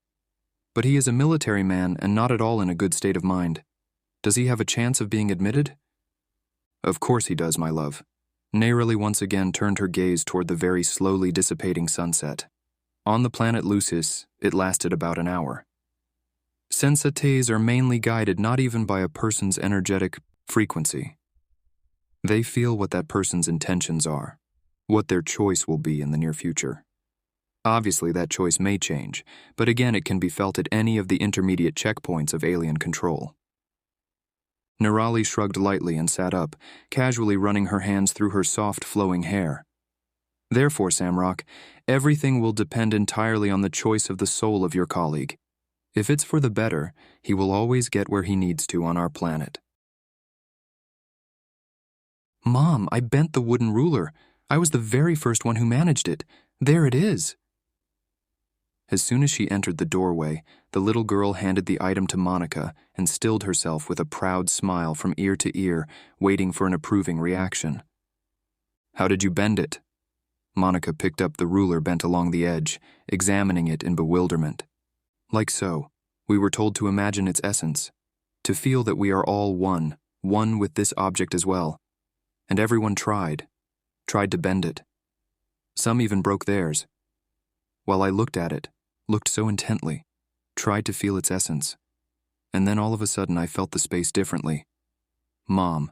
Speaker 1: But he is a military man and not at all in a good state of mind. Does he have a chance of being admitted? Of course he does, my love. Neroli once again turned her gaze toward the very slowly dissipating sunset. On the planet Lucis, it lasted about an hour. Sensates are mainly guided not even by a person's energetic frequency. They feel what that person's intentions are, what their choice will be in the near future. Obviously, that choice may change, but again it can be felt at any of the intermediate checkpoints of alien control. Neroli shrugged lightly and sat up, casually running her hands through her soft, flowing hair. Therefore, Samrock, everything will depend entirely on the choice of the soul of your colleague. If it's for the better, he will always get where he needs to on our planet. Mom, I bent the wooden ruler. I was the very first one who managed it. There it is. As soon as she entered the doorway, the little girl handed the item to Monica and stilled herself with a proud smile from ear to ear, waiting for an approving reaction. How did you bend it? Monica picked up the ruler bent along the edge, examining it in bewilderment. Like so, we were told to imagine its essence, to feel that we are all one with this object as well. And everyone tried to bend it. Some even broke theirs. While I looked at it, looked so intently, tried to feel its essence, and then all of a sudden I felt the space differently. Mom,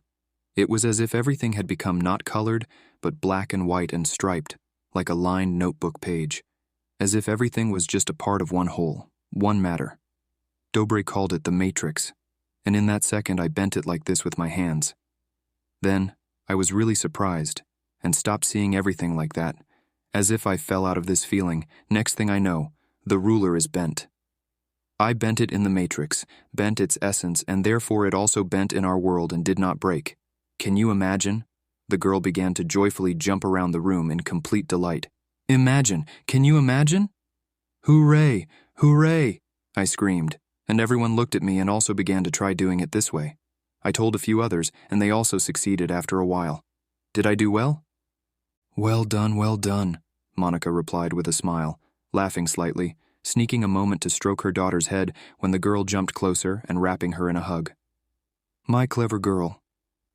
Speaker 1: it was as if everything had become not colored, but black and white and striped, like a lined notebook page, as if everything was just a part of one whole, one matter. Dobre called it the Matrix, and in that second I bent it like this with my hands. Then, I was really surprised, and stopped seeing everything like that. As if I fell out of this feeling, next thing I know, the ruler is bent. I bent it in the Matrix, bent its essence, and therefore it also bent in our world and did not break. Can you imagine? The girl began to joyfully jump around the room in complete delight. Imagine! Can you imagine? Hooray! Hooray! I screamed, and everyone looked at me and also began to try doing it this way. I told a few others, and they also succeeded after a while. Did I do well? Well done, Monica replied with a smile, laughing slightly, sneaking a moment to stroke her daughter's head when the girl jumped closer and wrapping her in a hug. My clever girl.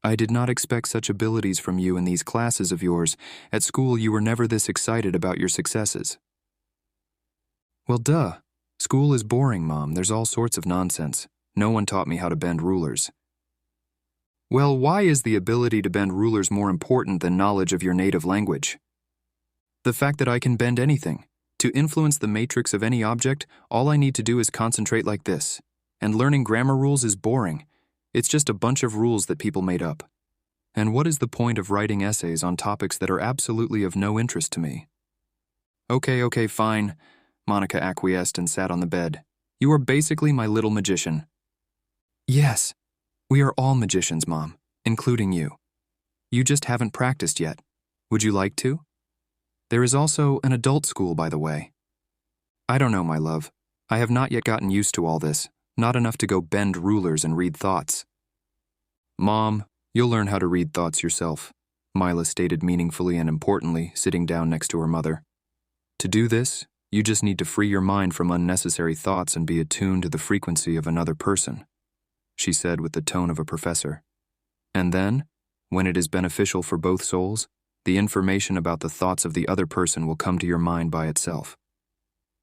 Speaker 1: I did not expect such abilities from you in these classes of yours. At school, you were never this excited about your successes. Well, duh. School is boring, Mom. There's all sorts of nonsense. No one taught me how to bend rulers. Well, why is the ability to bend rulers more important than knowledge of your native language? The fact that I can bend anything. To influence the matrix of any object, all I need to do is concentrate like this. And learning grammar rules is boring. It's just a bunch of rules that people made up. And what is the point of writing essays on topics that are absolutely of no interest to me? Okay, fine. Monica acquiesced and sat on the bed. You are basically my little magician. Yes. We are all magicians, Mom, including you. You just haven't practiced yet. Would you like to? There is also an adult school, by the way. I don't know, my love. I have not yet gotten used to all this, not enough to go bend rulers and read thoughts. Mom, you'll learn how to read thoughts yourself, Mila stated meaningfully and importantly, sitting down next to her mother. To do this, you just need to free your mind from unnecessary thoughts and be attuned to the frequency of another person, she said with the tone of a professor. And then, when it is beneficial for both souls, the information about the thoughts of the other person will come to your mind by itself.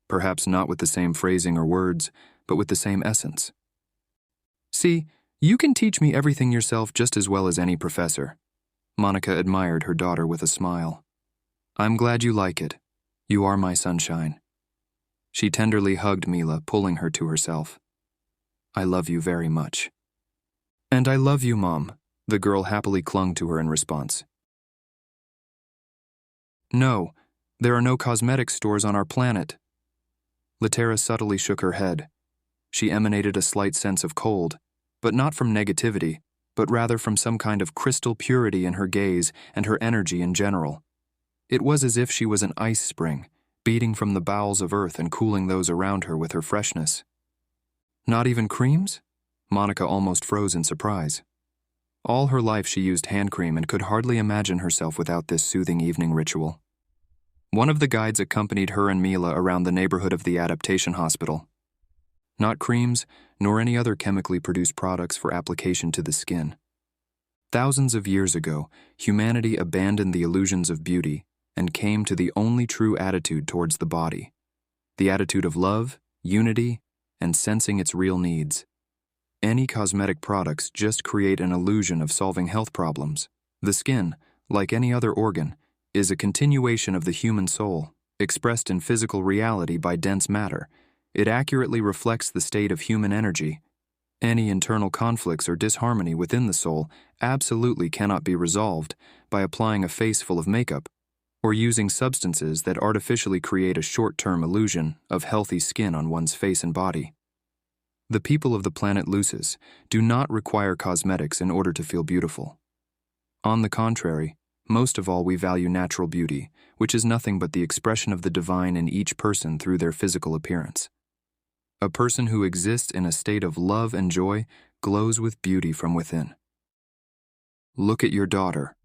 Speaker 1: Perhaps not with the same phrasing or words, but with the same essence. See, you can teach me everything yourself just as well as any professor. Monica admired her daughter with a smile. I'm glad you like it. You are my sunshine. She tenderly hugged Mila, pulling her to herself. I love you very much. And I love you, Mom. The girl happily clung to her in response. No, there are no cosmetics stores on our planet. Latera subtly shook her head. She emanated a slight sense of cold, but not from negativity, but rather from some kind of crystal purity in her gaze and her energy in general. It was as if she was an ice spring, beating from the bowels of earth and cooling those around her with her freshness. Not even creams? Monica almost froze in surprise. All her life she used hand cream and could hardly imagine herself without this soothing evening ritual. One of the guides accompanied her and Mila around the neighborhood of the adaptation hospital. not creams, nor any other chemically produced products for application to the skin. Thousands of years ago, humanity abandoned the illusions of beauty and came to the only true attitude towards the body, the attitude of love, unity, and sensing its real needs. Any cosmetic products just create an illusion of solving health problems. The skin, like any other organ, is a continuation of the human soul, expressed in physical reality by dense matter. It accurately reflects the state of human energy. Any internal conflicts or disharmony within the soul absolutely cannot be resolved by applying a face full of makeup or using substances that artificially create a short-term illusion of healthy skin on one's face and body. The people of the planet Lucis do not require cosmetics in order to feel beautiful. On the contrary, most of all we value natural beauty, which is nothing but the expression of the divine in each person through their physical appearance. A person who exists in a state of love and joy glows with beauty from within. Look at your daughter.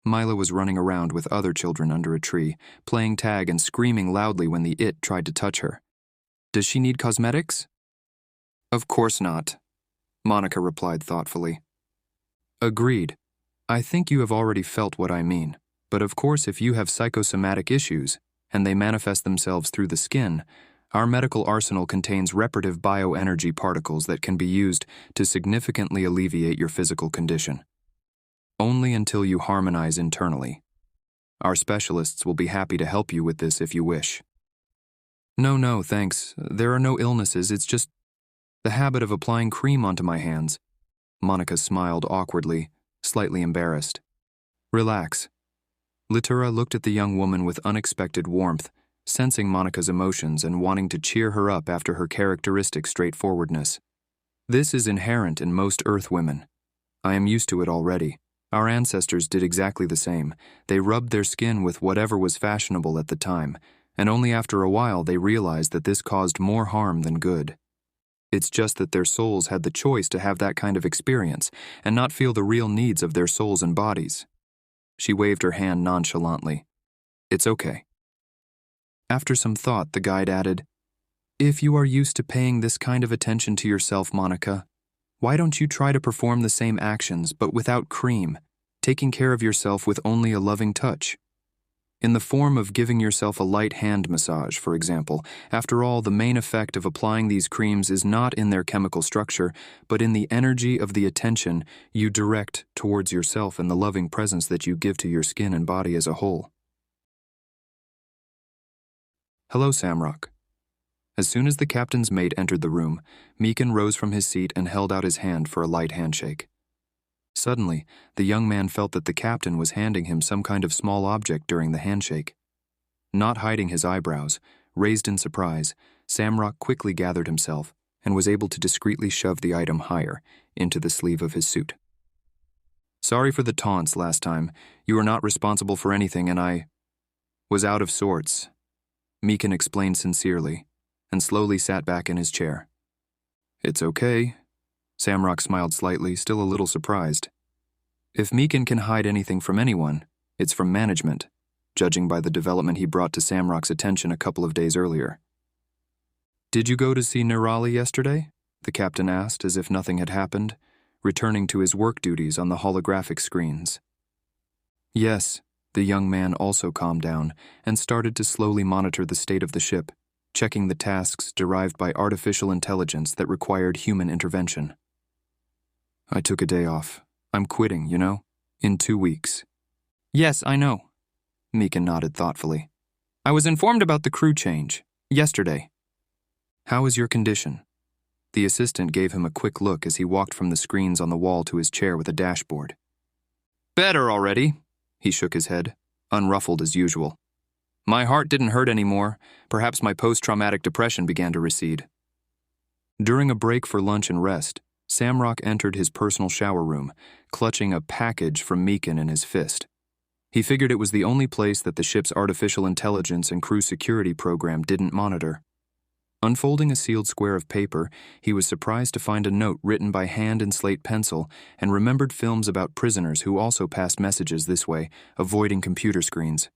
Speaker 1: Mila was running around with other children under a tree, playing tag and screaming loudly when the it tried to touch her. Does she need cosmetics? Of course not, Monica replied thoughtfully. Agreed. I think you have already felt what I mean, but of course if you have psychosomatic issues, and they manifest themselves through the skin, our medical arsenal contains reparative bioenergy particles that can be used to significantly alleviate your physical condition. Only until you harmonize internally. Our specialists will be happy to help you with this if you wish. No, thanks. There are no illnesses, it's just the habit of applying cream onto my hands. Monica smiled awkwardly, slightly embarrassed. Relax. Litura looked at the young woman with unexpected warmth, sensing Monica's emotions and wanting to cheer her up after her characteristic straightforwardness. This is inherent in most Earth women. I am used to it already. Our ancestors did exactly the same. They rubbed their skin with whatever was fashionable at the time, and only after a while they realized that this caused more harm than good. It's just that their souls had the choice to have that kind of experience and not feel the real needs of their souls and bodies. She waved her hand nonchalantly. It's okay. After some thought, the guide added, If you are used to paying this kind of attention to yourself, Monica, why don't you try to perform the same actions but without cream, taking care of yourself with only a loving touch? In the form of giving yourself a light hand massage, for example. After all, the main effect of applying these creams is not in their chemical structure, but in the energy of the attention you direct towards yourself and the loving presence that you give to your skin and body as a whole. Hello, Samrock. As soon as the captain's mate entered the room, Meekin rose from his seat and held out his hand for a light handshake. Suddenly, the young man felt that the captain was handing him some kind of small object during the handshake. Not hiding his eyebrows, raised in surprise, Samrock quickly gathered himself and was able to discreetly shove the item higher into the sleeve of his suit. Sorry for the taunts last time. You were not responsible for anything and I was out of sorts, Meekin explained sincerely, and slowly sat back in his chair. It's okay. Samrock smiled slightly, still a little surprised. If Meekin can hide anything from anyone, it's from management, judging by the development he brought to Samrock's attention a couple of days earlier. Did you go to see Nirali yesterday? The captain asked, as if nothing had happened, returning to his work duties on the holographic screens. Yes, the young man also calmed down and started to slowly monitor the state of the ship, checking the tasks derived by artificial intelligence that required human intervention. I took a day off. I'm quitting, you know, in 2 weeks. Yes, I know. Meekin nodded thoughtfully. I was informed about the crew change, yesterday. How is your condition? The assistant gave him a quick look as he walked from the screens on the wall to his chair with a dashboard. Better already, he shook his head, unruffled as usual. My heart didn't hurt anymore. Perhaps my post-traumatic depression began to recede. During a break for lunch and rest, Samrock entered his personal shower room, clutching a package from Meekin in his fist. He figured it was the only place that the ship's artificial intelligence and crew security program didn't monitor. Unfolding a sealed square of paper, he was surprised to find a note written by hand in slate pencil and remembered films about prisoners who also passed messages this way, avoiding computer screens.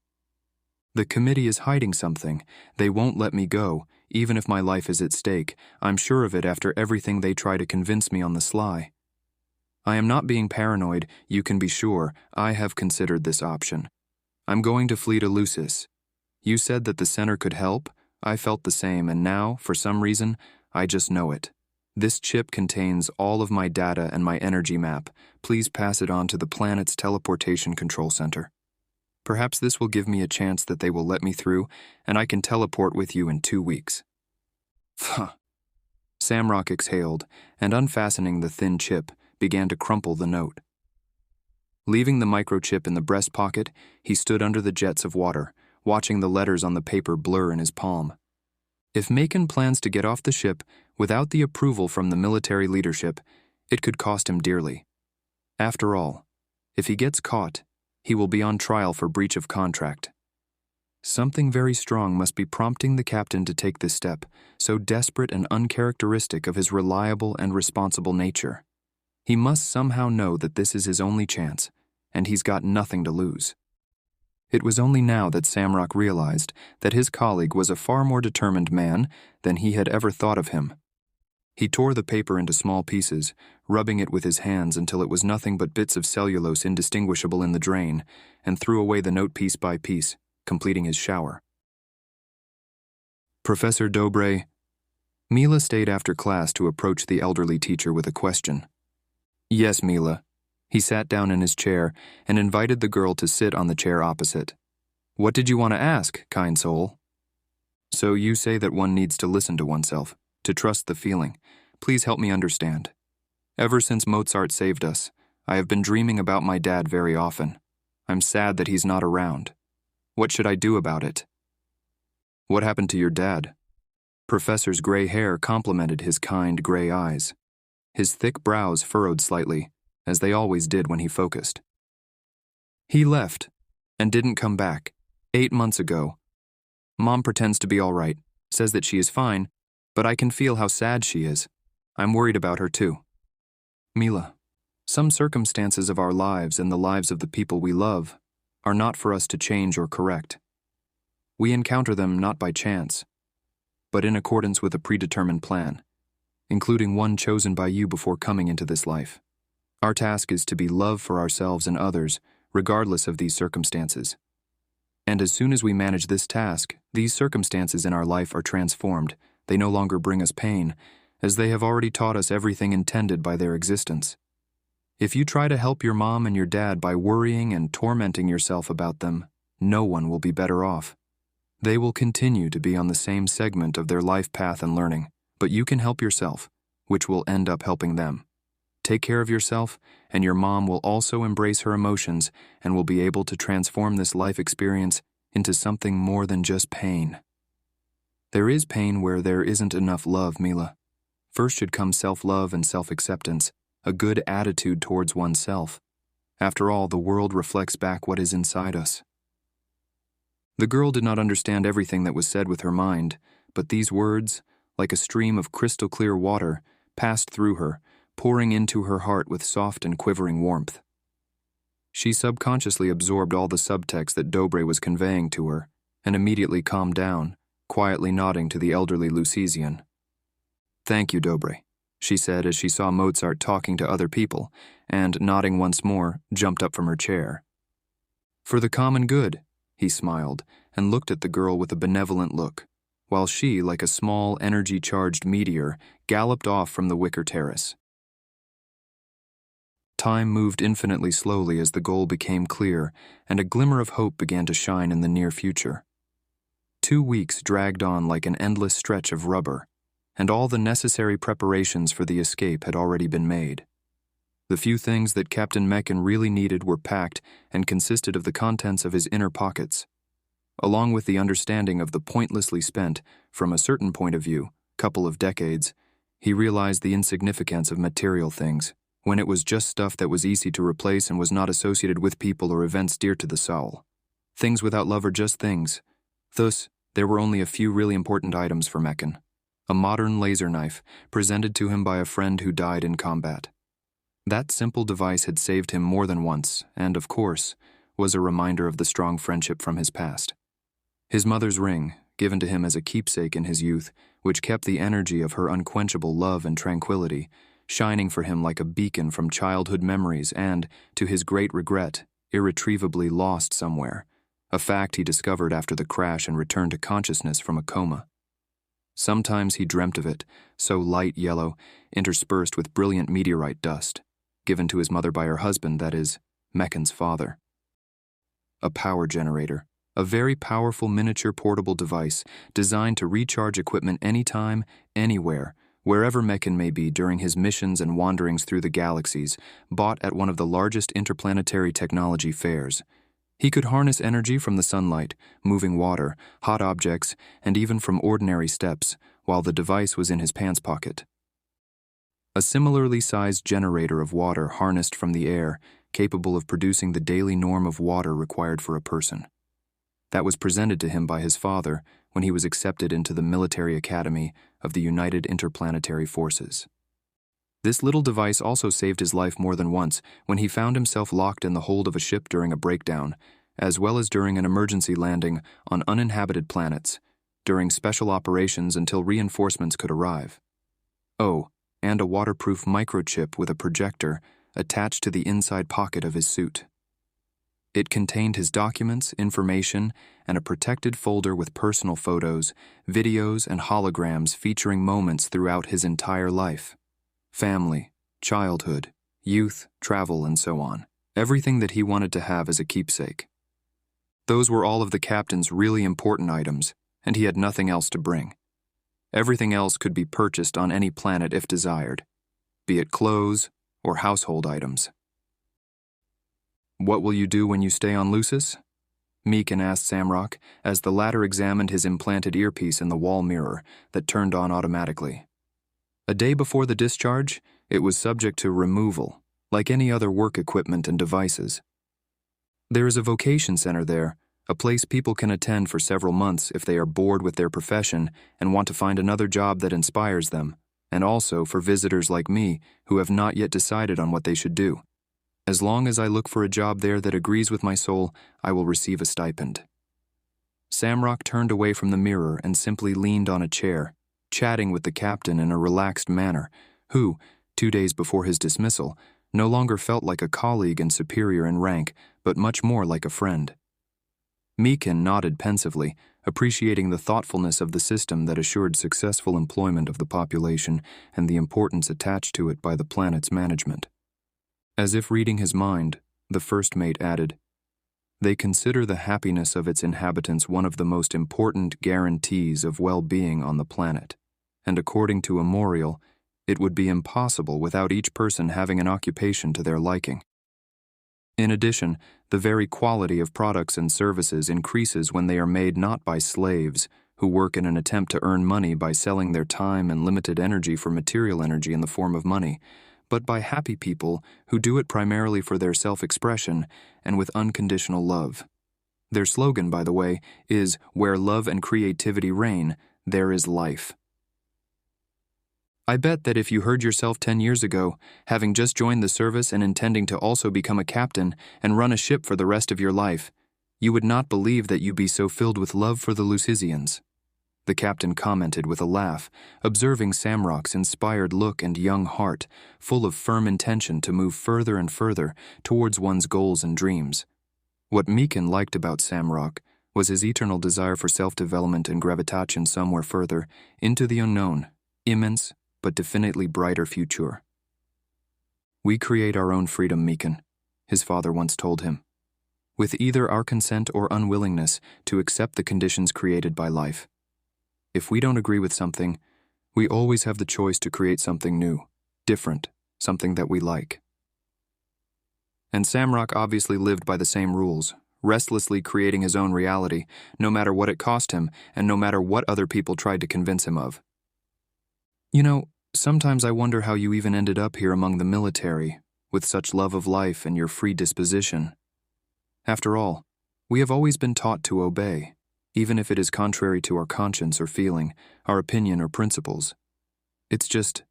Speaker 1: The committee is hiding something. They won't let me go. even if my life is at stake. I'm sure of it after everything they try to convince me on the sly. I am not being paranoid, you can be sure. I have considered this option. I'm going to flee to Lucis. You said that the center could help. I felt the same, and now, for some reason, I just know it. This chip contains all of my data and my energy map. Please pass it on to the planet's teleportation control center. Perhaps this will give me a chance that they will let me through, and I can teleport with you in 2 weeks. Samrock exhaled, and unfastening the thin chip, began to crumple the note. Leaving the microchip in the breast pocket, he stood under the jets of water, watching the letters on the paper blur in his palm. If Macon plans to get off the ship without the approval from the military leadership, it could cost him dearly. After all, if he gets caught, he will be on trial for breach of contract. Something very strong must be prompting the captain to take this step, so desperate and uncharacteristic of his reliable and responsible nature. He must somehow know that this is his only chance, and he's got nothing to lose. It was only now that Samrock realized that his colleague was a far more determined man than he had ever thought of him. He tore the paper into small pieces, rubbing it with his hands until it was nothing but bits of cellulose indistinguishable in the drain, and threw away the note piece by piece, completing his shower. Professor Dobre. Mila stayed after class to approach the elderly teacher with a question. Yes, Mila. He sat down in his chair and invited the girl to sit on the chair opposite. What did you want to ask, kind soul? So you say that one needs to listen to oneself, to trust the feeling. Please help me understand. Ever since Mozart saved us, I have been dreaming about my dad very often. I'm sad that he's not around. What should I do about it? What happened to your dad? Professor's gray hair complemented his kind gray eyes. His thick brows furrowed slightly, as they always did when he focused. He left, and didn't come back, 8 months ago. Mom pretends to be all right, says that she is fine, but I can feel how sad she is. I'm worried about her too. Mila, some circumstances of our lives and the lives of the people we love are not for us to change or correct. We encounter them not by chance, but in accordance with a predetermined plan, including one chosen by you before coming into this life. Our task is to be love for ourselves and others, regardless of these circumstances. And as soon as we manage this task, these circumstances in our life are transformed. They no longer bring us pain, as they have already taught us everything intended by their existence. If you try to help your mom and your dad by worrying and tormenting yourself about them, no one will be better off. They will continue to be on the same segment of their life path and learning, but you can help yourself, which will end up helping them. Take care of yourself, and your mom will also embrace her emotions and will be able to transform this life experience into something more than just pain. There is pain where there isn't enough love, Mila. First should come self-love and self-acceptance, a good attitude towards oneself. After all, the world reflects back what is inside us. The girl did not understand everything that was said with her mind, but these words, like a stream of crystal-clear water, passed through her, pouring into her heart with soft and quivering warmth. She subconsciously absorbed all the subtext that Dobre was conveying to her, and immediately calmed down, quietly nodding to the elderly Lucisian. Thank you, Dobre, she said as she saw Mozart talking to other people, and, nodding once more, jumped up from her chair. For the common good, he smiled, and looked at the girl with a benevolent look, while she, like a small, energy-charged meteor, galloped off from the wicker terrace. Time moved infinitely slowly as the goal became clear, and a glimmer of hope began to shine in the near future. 2 weeks dragged on like an endless stretch of rubber, and all the necessary preparations for the escape had already been made. The few things that Captain Meccan really needed were packed and consisted of the contents of his inner pockets. Along with the understanding of the pointlessly spent, from a certain point of view, couple of decades, he realized the insignificance of material things, when it was just stuff that was easy to replace and was not associated with people or events dear to the soul. Things without love are just things. Thus, there were only a few really important items for Meccan. A modern laser knife, presented to him by a friend who died in combat. That simple device had saved him more than once, and, of course, was a reminder of the strong friendship from his past. His mother's ring, given to him as a keepsake in his youth, which kept the energy of her unquenchable love and tranquility, shining for him like a beacon from childhood memories and, to his great regret, irretrievably lost somewhere, a fact he discovered after the crash and returned to consciousness from a coma. Sometimes he dreamt of it, so light yellow, interspersed with brilliant meteorite dust, given to his mother by her husband, that is, Mechan's father. A power generator, a very powerful miniature portable device designed to recharge equipment anytime, anywhere, wherever Mechan may be during his missions and wanderings through the galaxies, bought at one of the largest interplanetary technology fairs. He could harness energy from the sunlight, moving water, hot objects, and even from ordinary steps, while the device was in his pants pocket. A similarly sized generator of water harnessed from the air, capable of producing the daily norm of water required for a person. That was presented to him by his father when he was accepted into the military academy of the United Interplanetary Forces. This little device also saved his life more than once when he found himself locked in the hold of a ship during a breakdown, as well as during an emergency landing on uninhabited planets, during special operations until reinforcements could arrive. Oh, and a waterproof microchip with a projector attached to the inside pocket of his suit. It contained his documents, information, and a protected folder with personal photos, videos, and holograms featuring moments throughout his entire life. Family, childhood, youth, travel, and so on. Everything that he wanted to have as a keepsake. Those were all of the captain's really important items, and he had nothing else to bring. Everything else could be purchased on any planet if desired, be it clothes or household items. "What will you do when you stay on Lucis?" Mechan asked Samrock as the latter examined his implanted earpiece in the wall mirror that turned on automatically. A day before the discharge, it was subject to removal, like any other work equipment and devices. There is a vocation center there, a place people can attend for several months if they are bored with their profession and want to find another job that inspires them, and also for visitors like me who have not yet decided on what they should do. As long as I look for a job there that agrees with my soul, I will receive a stipend. Samrock turned away from the mirror and simply leaned on a chair, chatting with the captain in a relaxed manner, who, 2 days before his dismissal, no longer felt like a colleague and superior in rank, but much more like a friend. Mechan nodded pensively, appreciating the thoughtfulness of the system that assured successful employment of the population and the importance attached to it by the planet's management. As if reading his mind, the first mate added, "They consider the happiness of its inhabitants one of the most important guarantees of well-being on the planet, and according to a memorial, it would be impossible without each person having an occupation to their liking. In addition, the very quality of products and services increases when they are made not by slaves who work in an attempt to earn money by selling their time and limited energy for material energy in the form of money, but by happy people who do it primarily for their self-expression and with unconditional love. Their slogan, by the way, is, 'Where love and creativity reign, there is life.' I bet that if you heard yourself 10 years ago, having just joined the service and intending to also become a captain and run a ship for the rest of your life, you would not believe that you be so filled with love for the Lucisians," the captain commented with a laugh, observing Samrock's inspired look and young heart, full of firm intention to move further and further towards one's goals and dreams. What Mechan liked about Samrock was his eternal desire for self-development and gravitation somewhere further, into the unknown, immense, but definitely brighter future. "We create our own freedom, Mechan," his father once told him, "with either our consent or unwillingness to accept the conditions created by life. If we don't agree with something, we always have the choice to create something new, different, something that we like." And Samrock obviously lived by the same rules, restlessly creating his own reality, no matter what it cost him and no matter what other people tried to convince him of. "You know, sometimes I wonder how you even ended up here among the military, with such love of life and your free disposition. After all, we have always been taught to obey, even if it is contrary to our conscience or feeling, our opinion or principles. It's just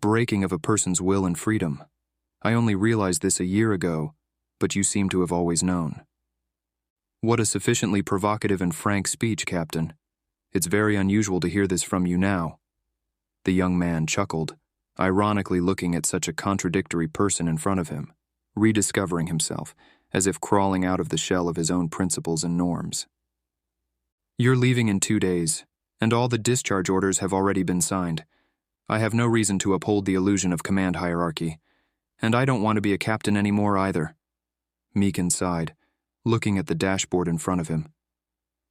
Speaker 1: breaking of a person's will and freedom. I only realized this a year ago, but you seem to have always known." "What a sufficiently provocative and frank speech, Captain," It's very unusual to hear this from you now." The young man chuckled, ironically looking at such a contradictory person in front of him, rediscovering himself, as if crawling out of the shell of his own principles and norms. "You're leaving in 2 days, and all the discharge orders have already been signed. I have no reason to uphold the illusion of command hierarchy, and I don't want to be a captain anymore either." Meekin sighed, looking at the dashboard in front of him.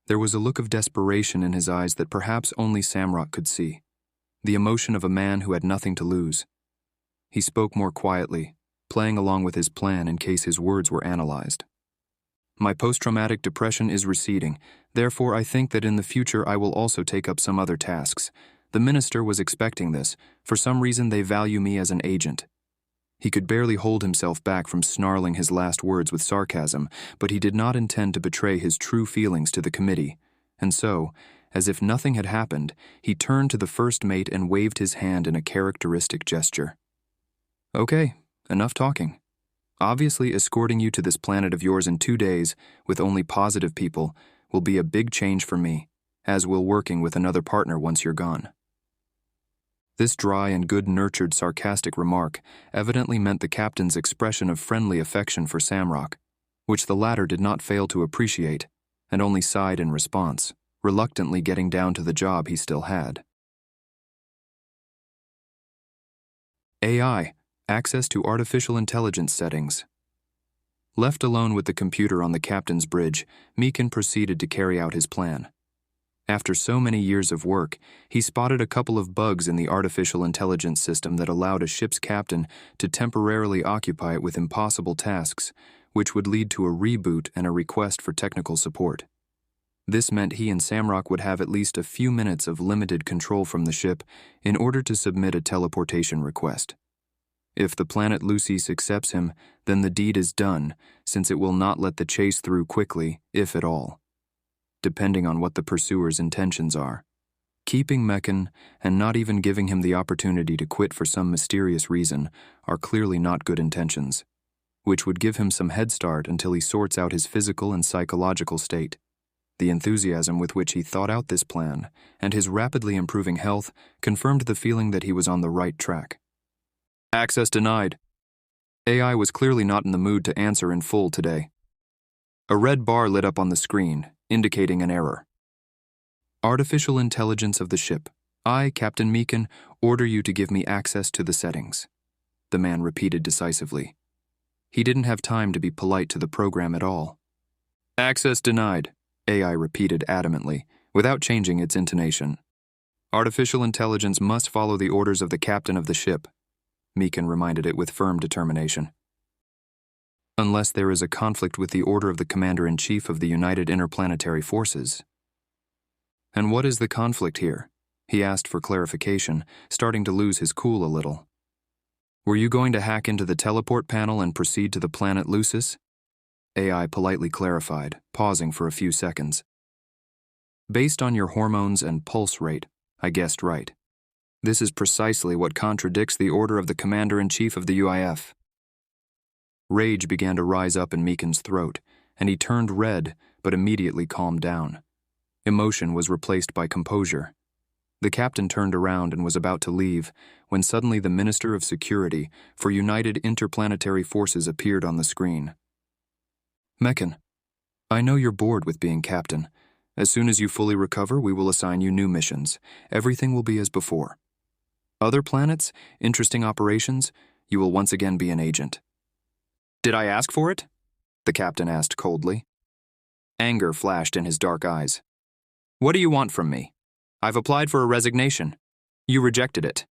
Speaker 1: There was a look of desperation in his eyes that perhaps only Samrock could see, the emotion of a man who had nothing to lose. He spoke more quietly, playing along with his plan in case his words were analyzed. "My post-traumatic depression is receding, therefore I think that in the future I will also take up some other tasks. The minister was expecting this. For some reason they value me as an agent." He could barely hold himself back from snarling his last words with sarcasm, but he did not intend to betray his true feelings to the committee, and so, as if nothing had happened, he turned to the first mate and waved his hand in a characteristic gesture. "Okay, enough talking. Obviously, escorting you to this planet of yours in 2 days, with only positive people, will be a big change for me, as will working with another partner once you're gone." This dry and good-nurtured sarcastic remark evidently meant the captain's expression of friendly affection for Samrock, which the latter did not fail to appreciate, and only sighed in response, reluctantly getting down to the job he still had. AI, access to artificial intelligence settings. Left alone with the computer on the captain's bridge, Meekin proceeded to carry out his plan. After so many years of work, he spotted a couple of bugs in the artificial intelligence system that allowed a ship's captain to temporarily occupy it with impossible tasks, which would lead to a reboot and a request for technical support. This meant he and Samrock would have at least a few minutes of limited control from the ship in order to submit a teleportation request. If the planet Lucis accepts him, then the deed is done, since it will not let the chase through quickly, if at all, depending on what the pursuer's intentions are. Keeping Mekin and not even giving him the opportunity to quit for some mysterious reason are clearly not good intentions, which would give him some head start until he sorts out his physical and psychological state. The enthusiasm with which he thought out this plan and his rapidly improving health confirmed the feeling that he was on the right track. "Access denied." AI was clearly not in the mood to answer in full today. A red bar lit up on the screen, indicating an error. "Artificial intelligence of the ship. I, Captain Meekin, order you to give me access to the settings," the man repeated decisively. He didn't have time to be polite to the program at all. "Access denied," AI repeated adamantly, without changing its intonation. "Artificial intelligence must follow the orders of the captain of the ship," Meekin reminded it with firm determination. "Unless there is a conflict with the order of the Commander-in-Chief of the United Interplanetary Forces." "And what is the conflict here?" he asked for clarification, starting to lose his cool a little. "Were you going to hack into the teleport panel and proceed to the planet Lucis?" AI politely clarified, pausing for a few seconds. "Based on your hormones and pulse rate, I guessed right. This is precisely what contradicts the order of the Commander-in-Chief of the UIF." Rage began to rise up in Meekin's throat, and he turned red, but immediately calmed down. Emotion was replaced by composure. The captain turned around and was about to leave, when suddenly the Minister of Security for United Interplanetary Forces appeared on the screen. "Mekin, I know you're bored with being captain. As soon as you fully recover, we will assign you new missions. Everything will be as before. Other planets, interesting operations, you will once again be an agent." "Did I ask for it?" the captain asked coldly. Anger flashed in his dark eyes. "What do you want from me? I've applied for a resignation. You rejected it."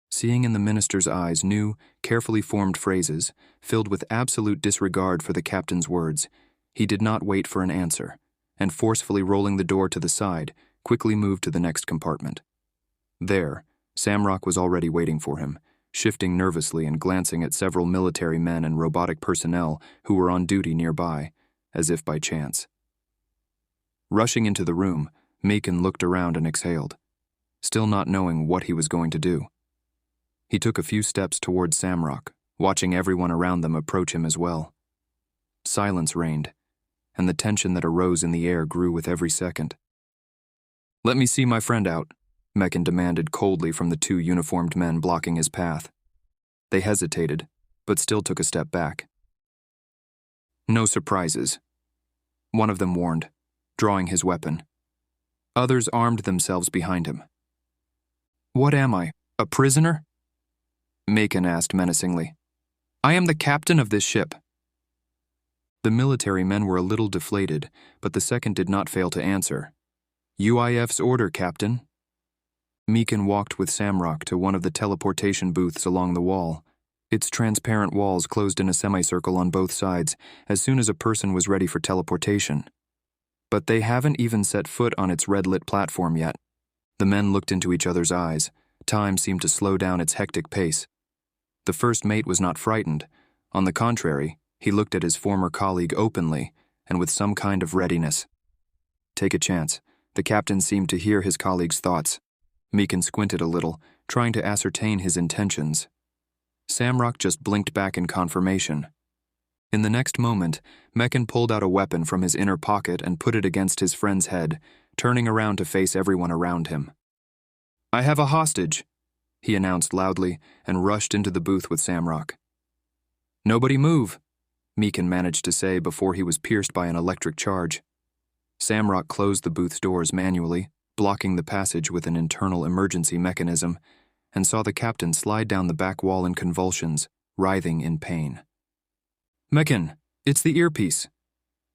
Speaker 1: Seeing in the minister's eyes new, carefully formed phrases, filled with absolute disregard for the captain's words, he did not wait for an answer, and forcefully rolling the door to the side, quickly moved to the next compartment. There, Samrock was already waiting for him, shifting nervously and glancing at several military men and robotic personnel who were on duty nearby, as if by chance. Rushing into the room, Meekin looked around and exhaled, still not knowing what he was going to do. He took a few steps towards Samrock, watching everyone around them approach him as well. Silence reigned, and the tension that arose in the air grew with every second. Let me see my friend out, Mekin demanded coldly from the two uniformed men blocking his path. They hesitated, but still took a step back. No surprises, one of them warned, drawing his weapon. Others armed themselves behind him. What am I, a prisoner? Mekin asked menacingly. I am the captain of this ship. The military men were a little deflated, but the second did not fail to answer. UIF's order, Captain. Mekin walked with Samrock to one of the teleportation booths along the wall. Its transparent walls closed in a semicircle on both sides as soon as a person was ready for teleportation. But they haven't even set foot on its red-lit platform yet. The men looked into each other's eyes. Time seemed to slow down its hectic pace. The first mate was not frightened. On the contrary, he looked at his former colleague openly and with some kind of readiness. Take a chance. The captain seemed to hear his colleague's thoughts. Mekin squinted a little, trying to ascertain his intentions. Samrock just blinked back in confirmation. In the next moment, Mekin pulled out a weapon from his inner pocket and put it against his friend's head, turning around to face everyone around him. I have a hostage, he announced loudly and rushed into the booth with Samrock. Nobody move, Mekin managed to say before he was pierced by an electric charge. Samrock closed the booth's doors manually, blocking the passage with an internal emergency mechanism, and saw the captain slide down the back wall in convulsions, writhing in pain. Mekin, it's the earpiece.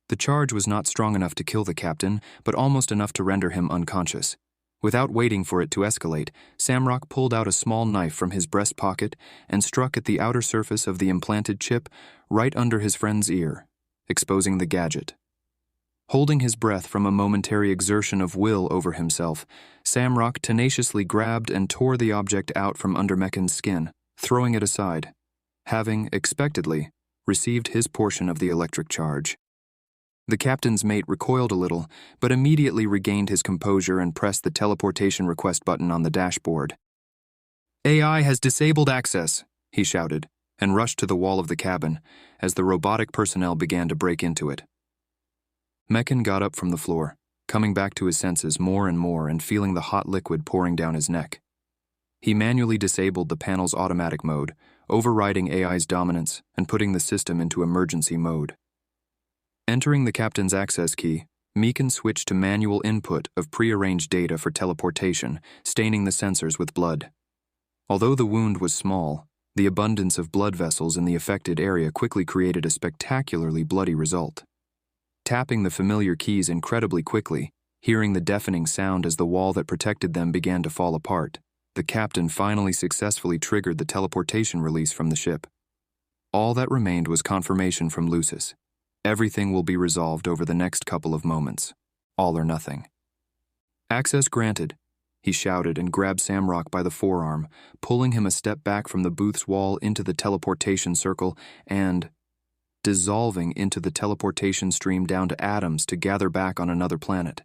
Speaker 1: The charge was not strong enough to kill the captain, but almost enough to render him unconscious. Without waiting for it to escalate, Samrock pulled out a small knife from his breast pocket and struck at the outer surface of the implanted chip right under his friend's ear, exposing the gadget. Holding his breath from a momentary exertion of will over himself, Samrock tenaciously grabbed and tore the object out from under Mekin's skin, throwing it aside, having, expectedly, received his portion of the electric charge. The captain's mate recoiled a little, but immediately regained his composure and pressed the teleportation request button on the dashboard. AI has disabled access, he shouted, and rushed to the wall of the cabin as the robotic personnel began to break into it. Mekin got up from the floor, coming back to his senses more and more and feeling the hot liquid pouring down his neck. He manually disabled the panel's automatic mode, overriding AI's dominance and putting the system into emergency mode. Entering the captain's access key, Mekin switched to manual input of prearranged data for teleportation, staining the sensors with blood. Although the wound was small, the abundance of blood vessels in the affected area quickly created a spectacularly bloody result. Tapping the familiar keys incredibly quickly, hearing the deafening sound as the wall that protected them began to fall apart, the captain finally successfully triggered the teleportation release from the ship. All that remained was confirmation from Lucis. Everything will be resolved over the next couple of moments. All or nothing. Access granted, he shouted and grabbed Samrock by the forearm, pulling him a step back from the booth's wall into the teleportation circle and dissolving into the teleportation stream down to atoms to gather back on another planet.